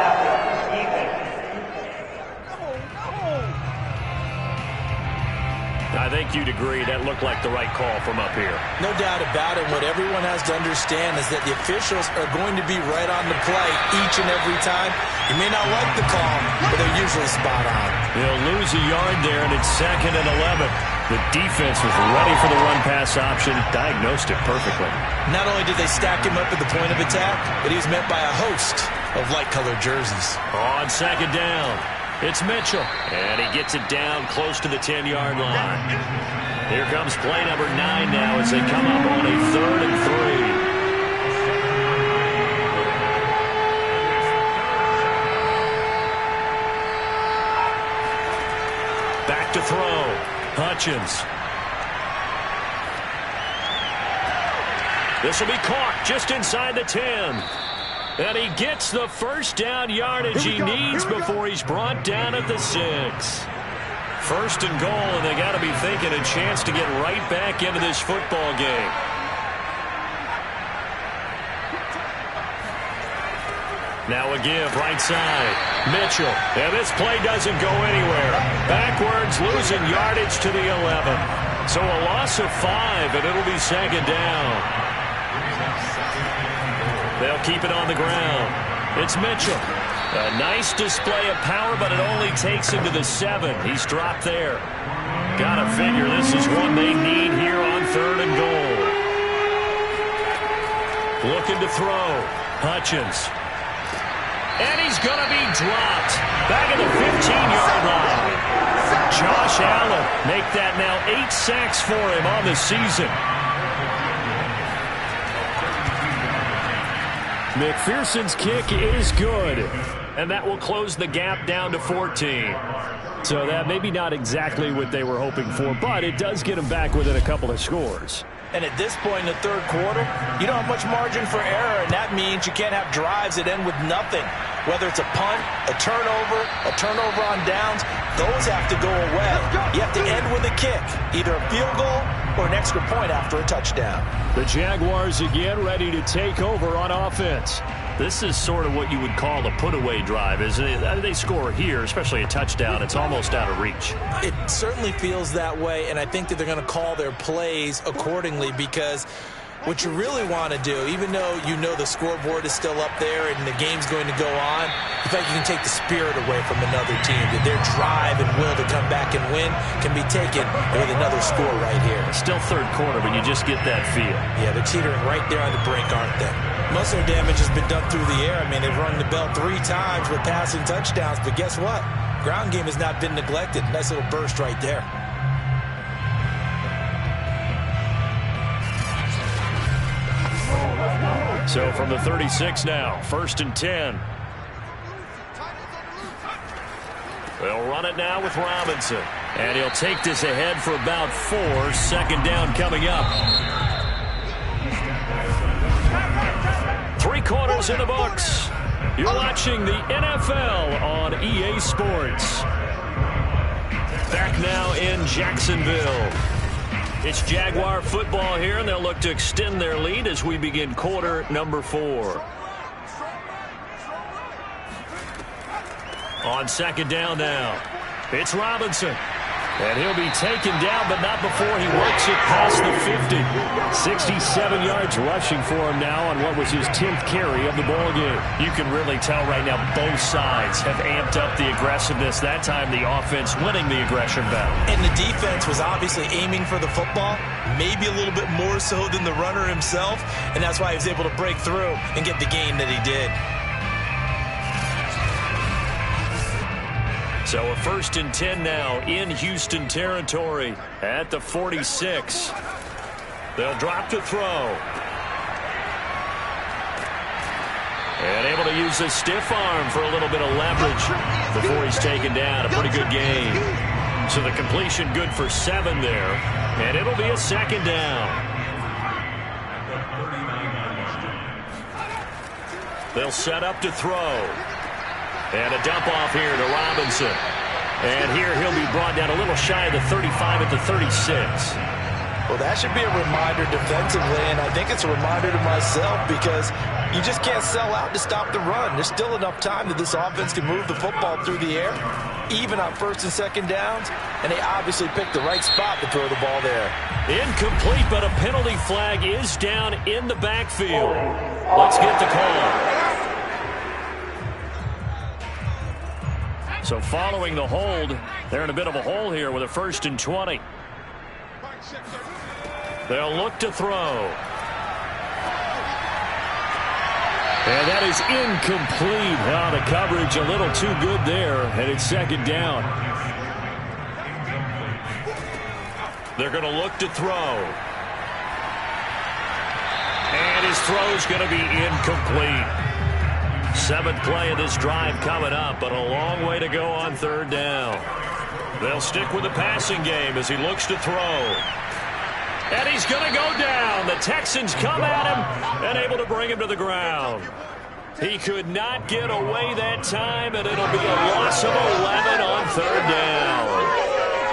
I think you'd agree that looked like the right call from up here. No doubt about it. What everyone has to understand is that the officials are going to be right on the play each and every time. You may not like the call, but they're usually spot on. They'll lose a yard there, and it's 2nd and 11. The defense was ready for the run-pass option, diagnosed it perfectly. Not only did they stack him up at the point of attack, but he was met by a host of light-colored jerseys. On 2nd down, it's Mitchell. And he gets it down close to the 10-yard line. Here comes play number 9 now as they come up on a 3rd and 3. Back to throw. Hutchins. This will be caught just inside the 10. And he gets the first down yardage he needs before he's brought down at the 6. 1st and goal, and they got to be thinking a chance to get right back into this football game. Now a give, right side. Mitchell. And this play doesn't go anywhere. Backwards, losing yardage to the 11. So a loss of 5, and it'll be 2nd down. They'll keep it on the ground. It's Mitchell. A nice display of power, but it only takes him to the 7. He's dropped there. Gotta figure this is one they need here on 3rd and goal. Looking to throw. Hutchins. And he's going to be dropped. Back at the 15-yard line. Josh Allen make that now 8 sacks for him on the season. McPherson's kick is good. And that will close the gap down to 14. So that maybe not exactly what they were hoping for, but it does get them back within a couple of scores. And at this point in the 3rd quarter, you don't have much margin for error, and that means you can't have drives that end with nothing. Whether it's a punt, a turnover on downs, those have to go away. You have to end with a kick, either a field goal or an extra point after a touchdown. The Jaguars again ready to take over on offense. This is sort of what you would call a put-away drive, isn't it? They score here, especially a touchdown. It's almost out of reach. It certainly feels that way, and I think that they're going to call their plays accordingly because what you really want to do, even though you know the scoreboard is still up there and the game's going to go on, you think you can take the spirit away from another team, that their drive and will to come back and win can be taken with another score right here. Still 3rd quarter, but you just get that feel. Yeah, they're teetering right there on the brink, aren't they? Most of their damage has been done through the air. I mean, they've rung the bell 3 times with passing touchdowns, but guess what? Ground game has not been neglected. Nice little burst right there. So from the 36 now, 1st and 10. They'll run it now with Robinson. And he'll take this ahead for about 4. 2nd down coming up. 3 quarters in the books. You're watching the NFL on EA Sports. Back now in Jacksonville. It's Jaguar football here, and they'll look to extend their lead as we begin quarter number 4. On 2nd down now, it's Robinson. And he'll be taken down, but not before he works it past the 50. 67 yards rushing for him now on what was his 10th carry of the ball game. You can really tell right now both sides have amped up the aggressiveness. That time the offense winning the aggression battle. And the defense was obviously aiming for the football, maybe a little bit more so than the runner himself, and that's why he was able to break through and get the gain that he did. So a 1st and 10 now in Houston territory at the 46. They'll drop to throw. And able to use a stiff arm for a little bit of leverage before he's taken down. A pretty good gain. So the completion good for 7 there. And it'll be a 2nd down. They'll set up to throw. And a dump off here to Robinson. And here he'll be brought down a little shy of the 35 at the 36. Well, that should be a reminder defensively, and I think it's a reminder to myself because you just can't sell out to stop the run. There's still enough time that this offense can move the football through the air, even on 1st and 2nd downs, and they obviously picked the right spot to throw the ball there. Incomplete, but a penalty flag is down in the backfield. Let's get the call. So following the hold, they're in a bit of a hole here with a 1st and 20. They'll look to throw. And that is incomplete. Oh, the coverage a little too good there, and it's 2nd down. They're going to look to throw. And his throw's going to be incomplete. 7th play of this drive coming up, but a long way to go on 3rd down. They'll stick with the passing game as he looks to throw. And he's going to go down. The Texans come at him and able to bring him to the ground. He could not get away that time, and it'll be a loss of 11 on 3rd down.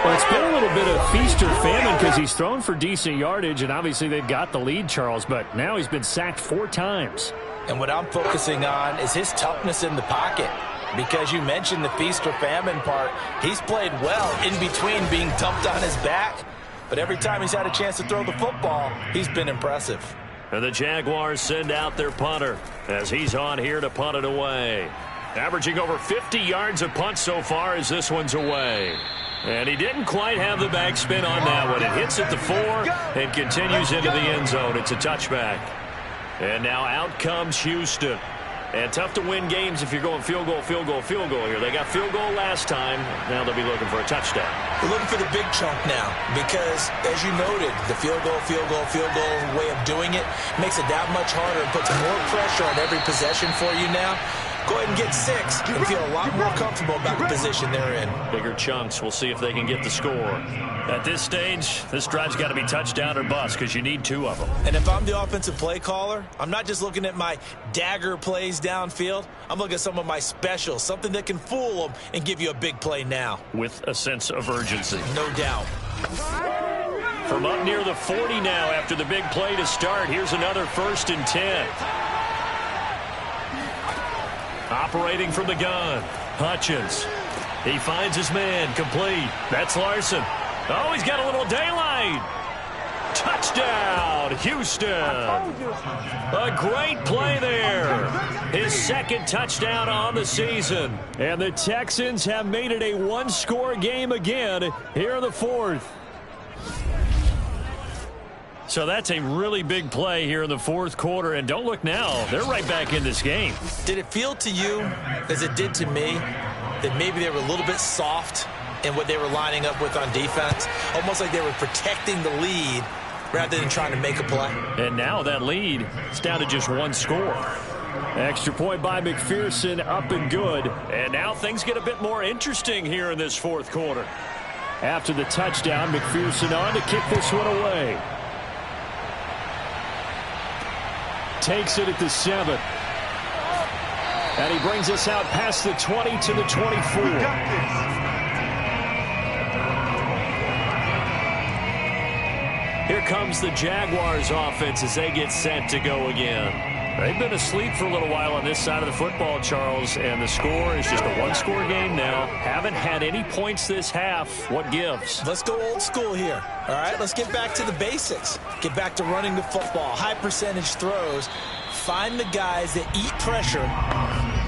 Well, it's been a little bit of feast or famine because he's thrown for decent yardage, and obviously they've got the lead, Charles, but now he's been sacked 4 times. And what I'm focusing on is his toughness in the pocket. Because you mentioned the feast or famine part, he's played well in between being dumped on his back. But every time he's had a chance to throw the football, he's been impressive. And the Jaguars send out their punter as he's on here to punt it away. Averaging over 50 yards a punt so far as this one's away. And he didn't quite have the backspin on that one. It hits at the 4 and continues into the end zone. It's a touchback. And now out comes Houston. And tough to win games if you're going field goal, field goal, field goal here. They got field goal last time. Now they'll be looking for a touchdown. We're looking for the big chunk now because, as you noted, the field goal way of doing it makes it that much harder and puts more pressure on every possession for you now. Go ahead and get 6 and feel a lot more comfortable about the position they're in. Bigger chunks. We'll see if they can get the score. At this stage, this drive's got to be touchdown or bust because you need 2 of them. And if I'm the offensive play caller, I'm not just looking at my dagger plays downfield. I'm looking at some of my specials, something that can fool them and give you a big play now. With a sense of urgency. No doubt. From up near the 40 now after the big play to start, here's another 1st and 10. Operating from the gun, Hutchins. He finds his man, complete. That's Larson. Oh, he's got a little daylight. Touchdown, Houston. A great play there. His 2nd touchdown on the season. And the Texans have made it a 1-score game again here in the 4th. So that's a really big play here in the 4th quarter. And don't look now. They're right back in this game. Did it feel to you, as it did to me, that maybe they were a little bit soft in what they were lining up with on defense? Almost like they were protecting the lead rather than trying to make a play. And now that lead is down to just 1 score. Extra point by McPherson, up and good. And now things get a bit more interesting here in this 4th quarter. After the touchdown, McPherson on to kick this one away. Takes it at the 7. And he brings us out past the 20 to the 24. Here comes the Jaguars offense as they get set to go again. They've been asleep for a little while on this side of the football, Charles, and the score is just a 1-score game now. Haven't had any points this half. What gives? Let's go old school here. All right, let's get back to the basics. Get back to running the football, high percentage throws. Find the guys that eat pressure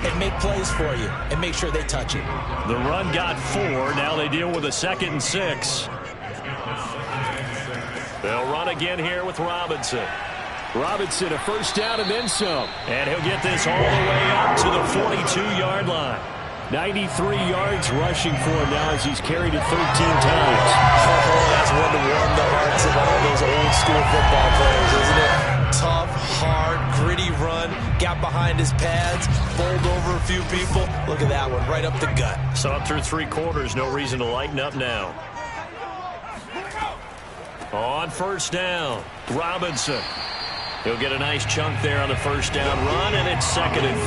and make plays for you and make sure they touch it. The run got 4. Now they deal with a 2nd and 6. They'll run again here with Robinson. Robinson, a 1st down and then some. And he'll get this all the way up to the 42-yard line. 93 yards rushing for him now as he's carried it 13 times. Oh, that's one to warm the hearts of all those old school football players, isn't it? Tough, hard, gritty run. Got behind his pads, bowled over a few people. Look at that one, right up the gut. So up through 3 quarters, no reason to lighten up now. On 1st down, Robinson. He'll get a nice chunk there on the 1st down run, and it's 2nd and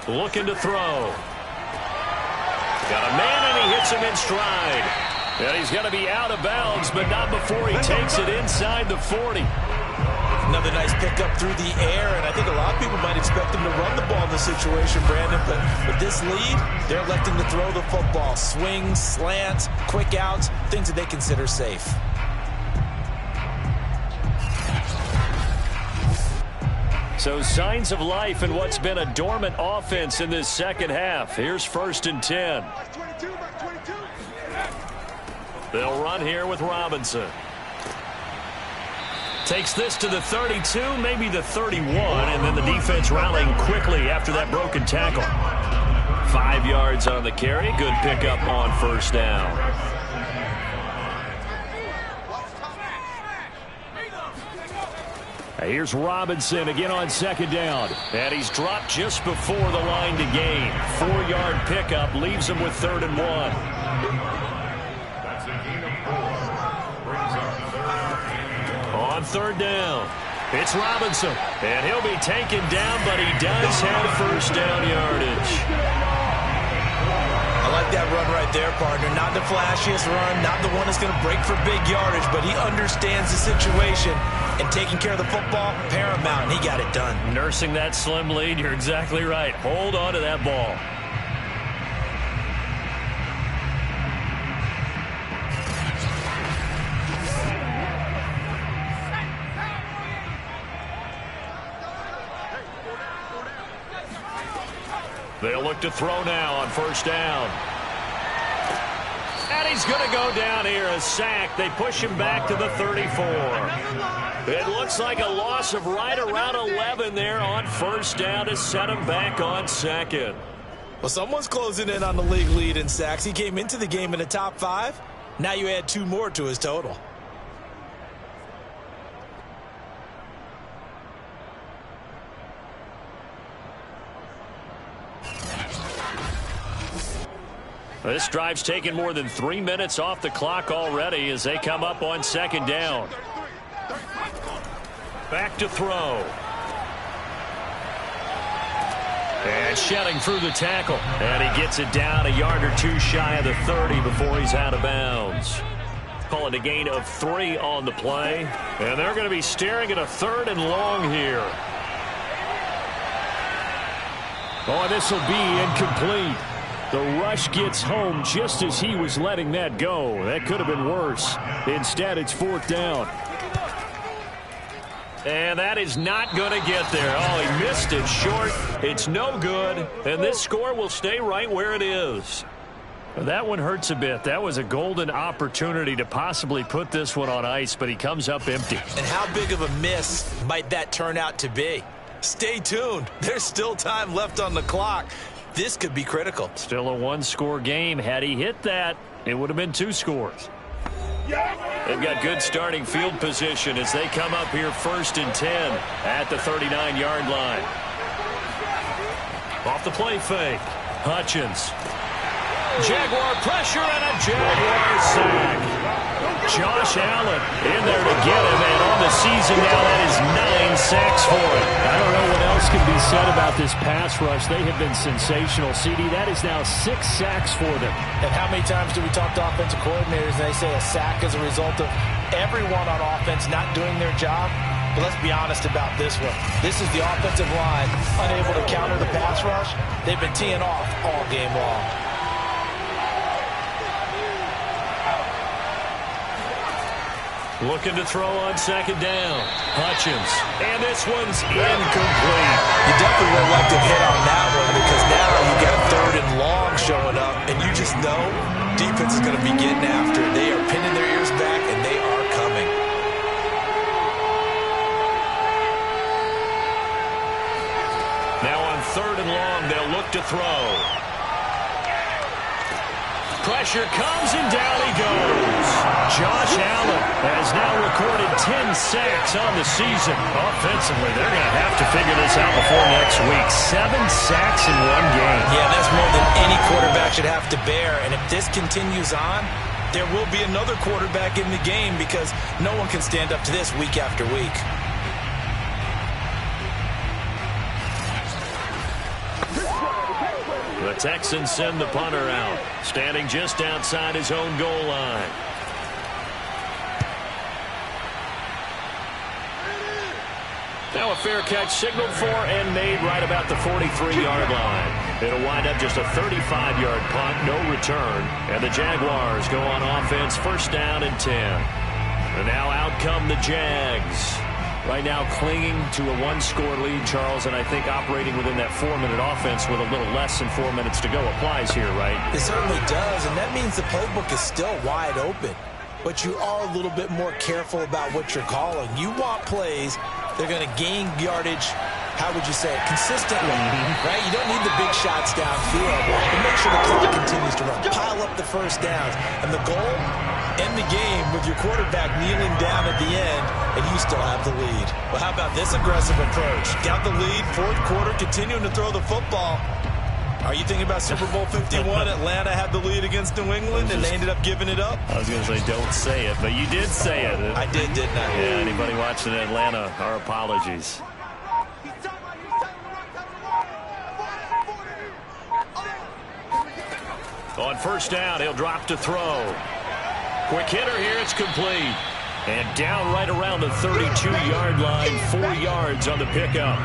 4. Looking to throw. Got a man, and he hits him in stride. And he's going to be out of bounds, but not before he takes it inside the 40. Another nice pickup through the air, and I think a lot of people might expect him to run the ball in this situation, Brandon, but with this lead, they're electing to throw the football. Swings, slants, quick outs, things that they consider safe. So signs of life in what's been a dormant offense in this 2nd half. Here's 1st and 10. They'll run here with Robinson. Takes this to the 32, maybe the 31, and then the defense rallying quickly after that broken tackle. 5 yards on the carry. Good pickup on 1st down. Here's Robinson again on 2nd down. And he's dropped just before the line to gain. 4-yard pickup leaves him with 3rd and 1. On 3rd down, it's Robinson. And he'll be taken down, but he does have 1st down yardage. I like that run right there, partner. Not the flashiest run, not the one that's going to break for big yardage, but he understands the situation, and taking care of the football, paramount, and he got it done. Nursing that slim lead, you're exactly right. Hold on to that ball. They'll look to throw now on first down. And he's going to go down here, a sack. They push him back to the 34. It looks like a loss of right around 11 there on first down to set him back on second. Well, someone's closing in on the league lead in sacks. He came into the game in the top 5. Now you add 2 more to his total. This drive's taken more than 3 minutes off the clock already as they come up on second down. Back to throw. And shedding through the tackle. And he gets it down a yard or 2 shy of the 30 before he's out of bounds. Call it a gain of 3 on the play. And they're going to be staring at a 3rd and long here. Oh, this will be incomplete. The rush gets home just as he was letting that go. That could have been worse. Instead, it's 4th down. And that is not going to get there. Oh, he missed it short. It's no good. And this score will stay right where it is. That one hurts a bit. That was a golden opportunity to possibly put this one on ice, but he comes up empty. And how big of a miss might that turn out to be? Stay tuned. There's still time left on the clock. This could be critical. Still a 1-score game. Had he hit that, it would have been 2 scores. They've got good starting field position as they come up here 1st and 10 at the 39-yard line. Off the play fake. Hutchins. Jaguar pressure and a Jaguar sack. Josh Allen in there to get him, and on the season now that is 9 sacks for him. I don't know what else can be said about this pass rush. They have been sensational. CD, that is now 6 sacks for them. And how many times do we talk to offensive coordinators and they say a sack is a result of everyone on offense not doing their job? But let's be honest about this one. This is the offensive line unable to counter the pass rush. They've been teeing off all game long. Looking to throw on second down. Hutchins. And this one's incomplete. You definitely would like to hit on that one because now you got 3rd and long showing up, and you just know defense is going to be getting after it. They are pinning their ears back, and they are coming. Now on 3rd and long, they'll look to throw. Pressure comes, and down he goes. Josh Allen has now recorded 10 sacks on the season. Offensively, they're going to have to figure this out before next week. 7 sacks in 1 game. Yeah, that's more than any quarterback should have to bear. And if this continues on, there will be another quarterback in the game because no one can stand up to this week after week. The Texans send the punter out, standing just outside his own goal line. Now a fair catch signaled for and made right about the 43-yard line. It'll wind up just a 35-yard punt, no return. And the Jaguars go on offense, 1st down and 10. And now out come the Jags. Right now clinging to a 1-score lead, Charles, and I think operating within that 4-minute offense with a little less than 4 minutes to go applies here, right? It certainly does, and that means the playbook is still wide open. But you are a little bit more careful about what you're calling. You want plays they're going to gain yardage, how would you say it, consistently, right? You don't need the big shots downfield, but make sure the clock continues to run. Pile up the first downs. And the goal, end the game with your quarterback kneeling down at the end, and you still have the lead. Well, how about this aggressive approach? Got the lead, 4th quarter, continuing to throw the football. Are you thinking about Super Bowl 51? Atlanta had the lead against New England, and they ended up giving it up? I was going to say, don't say it, but you did say it. I did, didn't I? Yeah, anybody watching Atlanta, our apologies. On 1st down, he'll drop to throw. Quick hitter here, it's complete. And down right around the 32-yard line, 4 yards on the pickup.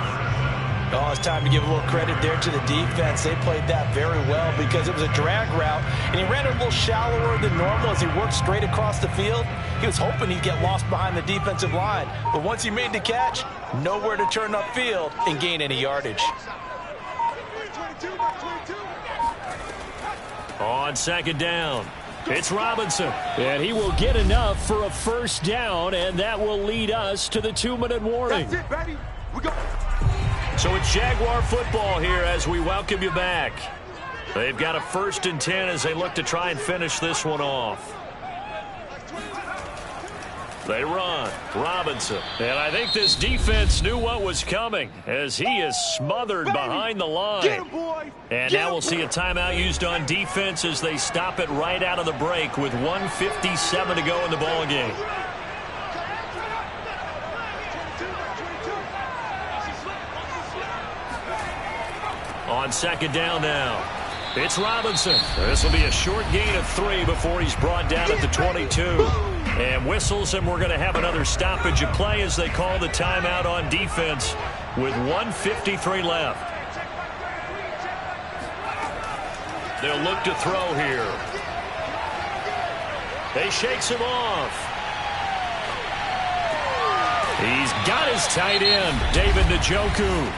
Oh, it's time to give a little credit there to the defense. They played that very well because it was a drag route, and he ran it a little shallower than normal as he worked straight across the field. He was hoping he'd get lost behind the defensive line, but once he made the catch, nowhere to turn upfield and gain any yardage. On second down, it's Robinson. And he will get enough for a first down, and that will lead us to the 2-minute warning. That's it, baby. We go. So it's Jaguar football here as we welcome you back. They've got a 1st and 10 as they look to try and finish this one off. They run. Robinson. And I think this defense knew what was coming as he is smothered behind the line. And now we'll see a timeout used on defense as they stop it right out of the break with 1:57 to go in the ball game. On second down now, it's Robinson. This will be a short gain of 3 before he's brought down at the 22. And whistles, and we're going to have another stoppage of play as they call the timeout on defense with 1:53 left. They'll look to throw here. They shakes him off. He's got his tight end, David Njoku.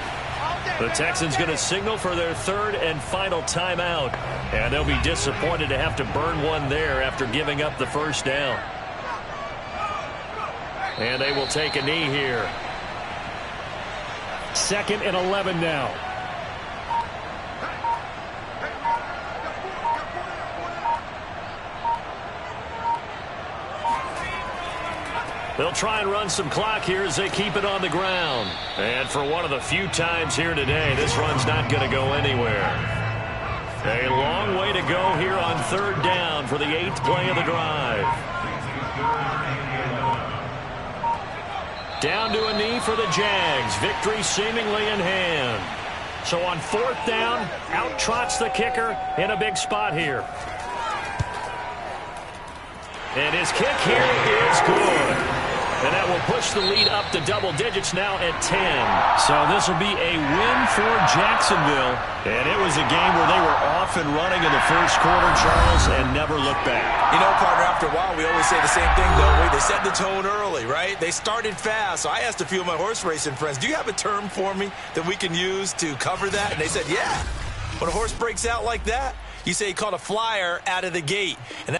The Texans going to signal for their 3rd and final timeout. And they'll be disappointed to have to burn one there after giving up the first down. And they will take a knee here. 2nd and 11 now. They'll try and run some clock here as they keep it on the ground. And for one of the few times here today, this run's not going to go anywhere. A long way to go here on 3rd down for the 8th play of the drive. Down to a knee for the Jags. Victory seemingly in hand. So on 4th down, out trots the kicker in a big spot here. And his kick here is good. And that will push the lead up to double digits now at 10. So this will be a win for Jacksonville. And it was a game where they were off and running in the first quarter, Charles, and never looked back. You know, partner, after a while, we always say the same thing, don't we? They set the tone early, right? They started fast. So I asked a few of my horse racing friends, do you have a term for me that we can use to cover that? And they said, yeah. When a horse breaks out like that, you say he caught a flyer out of the gate. And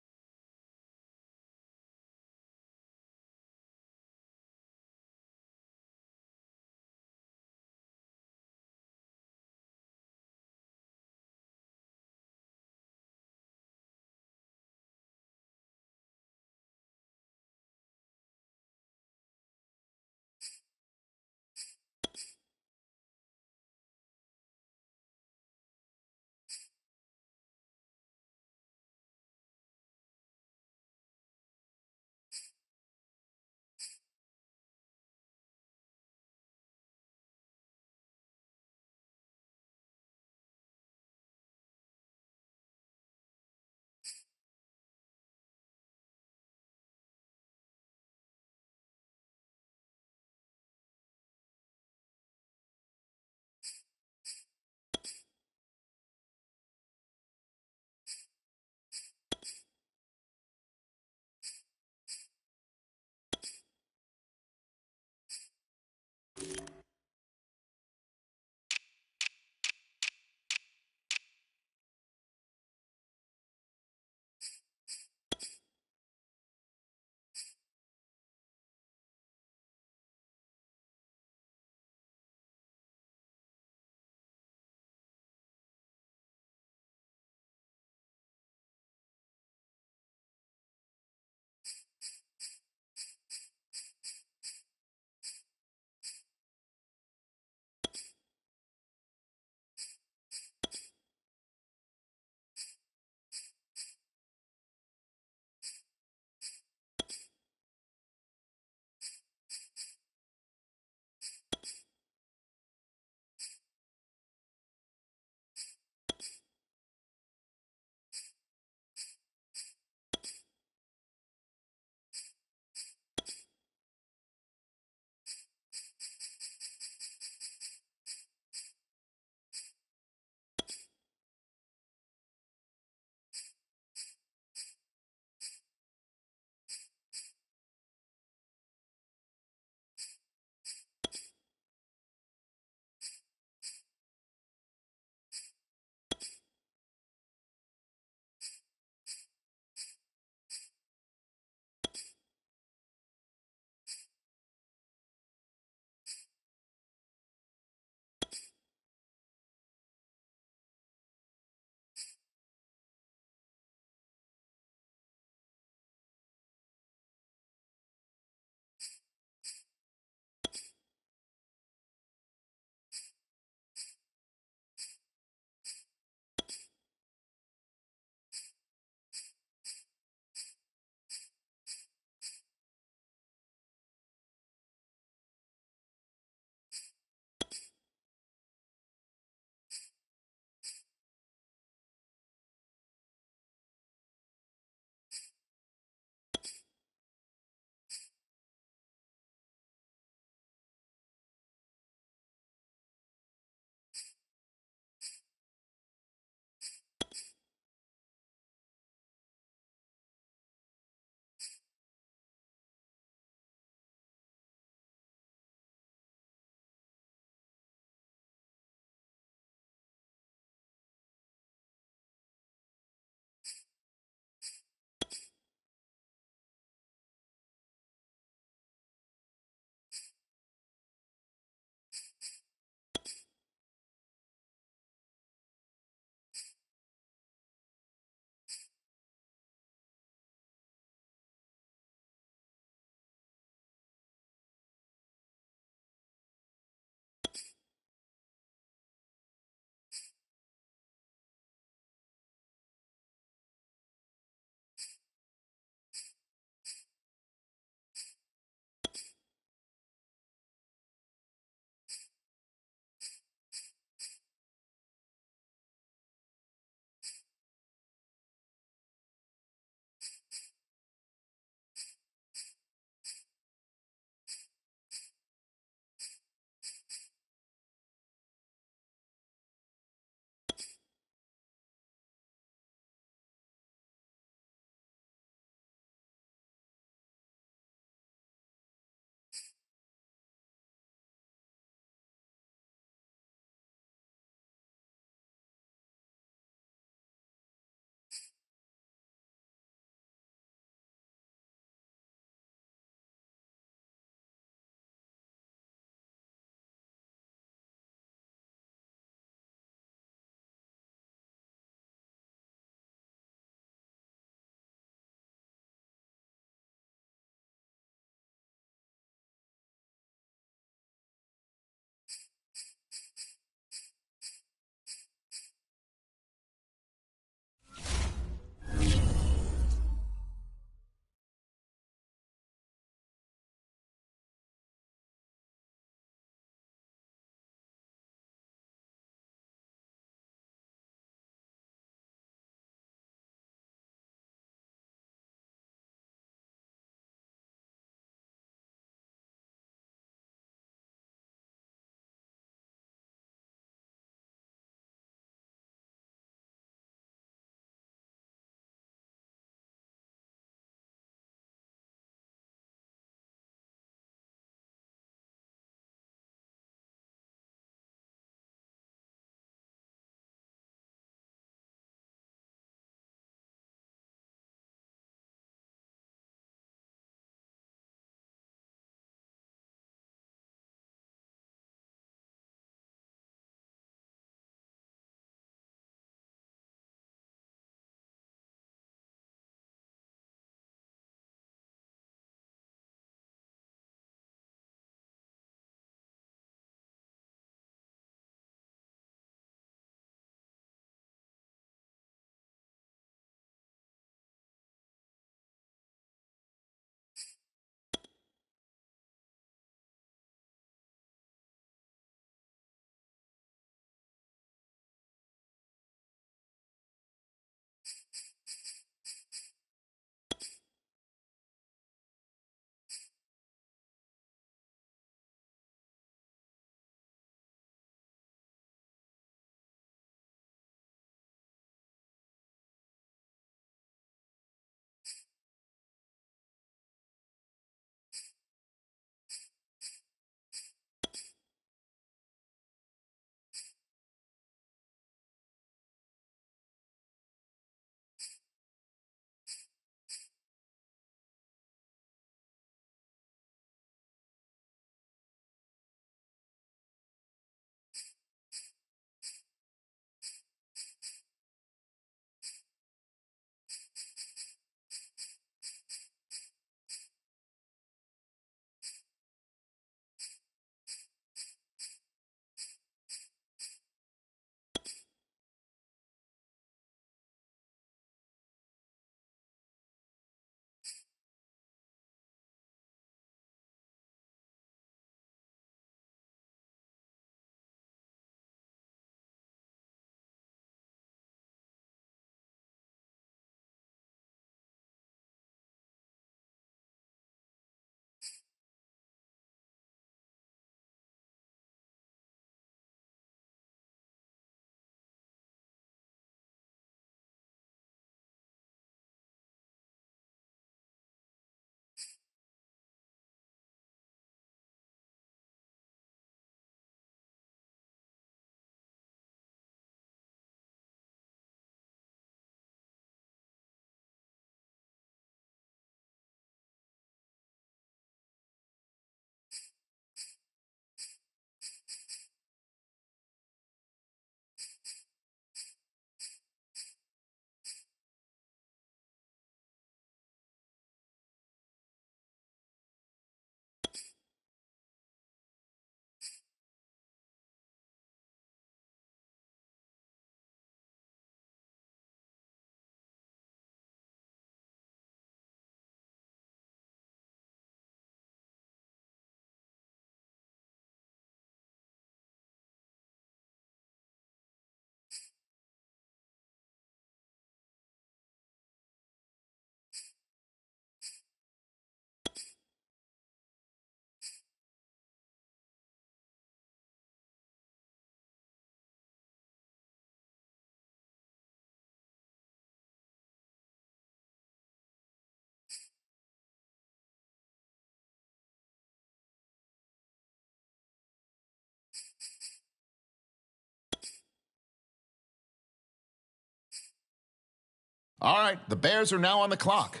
All right, the Bears are now on the clock.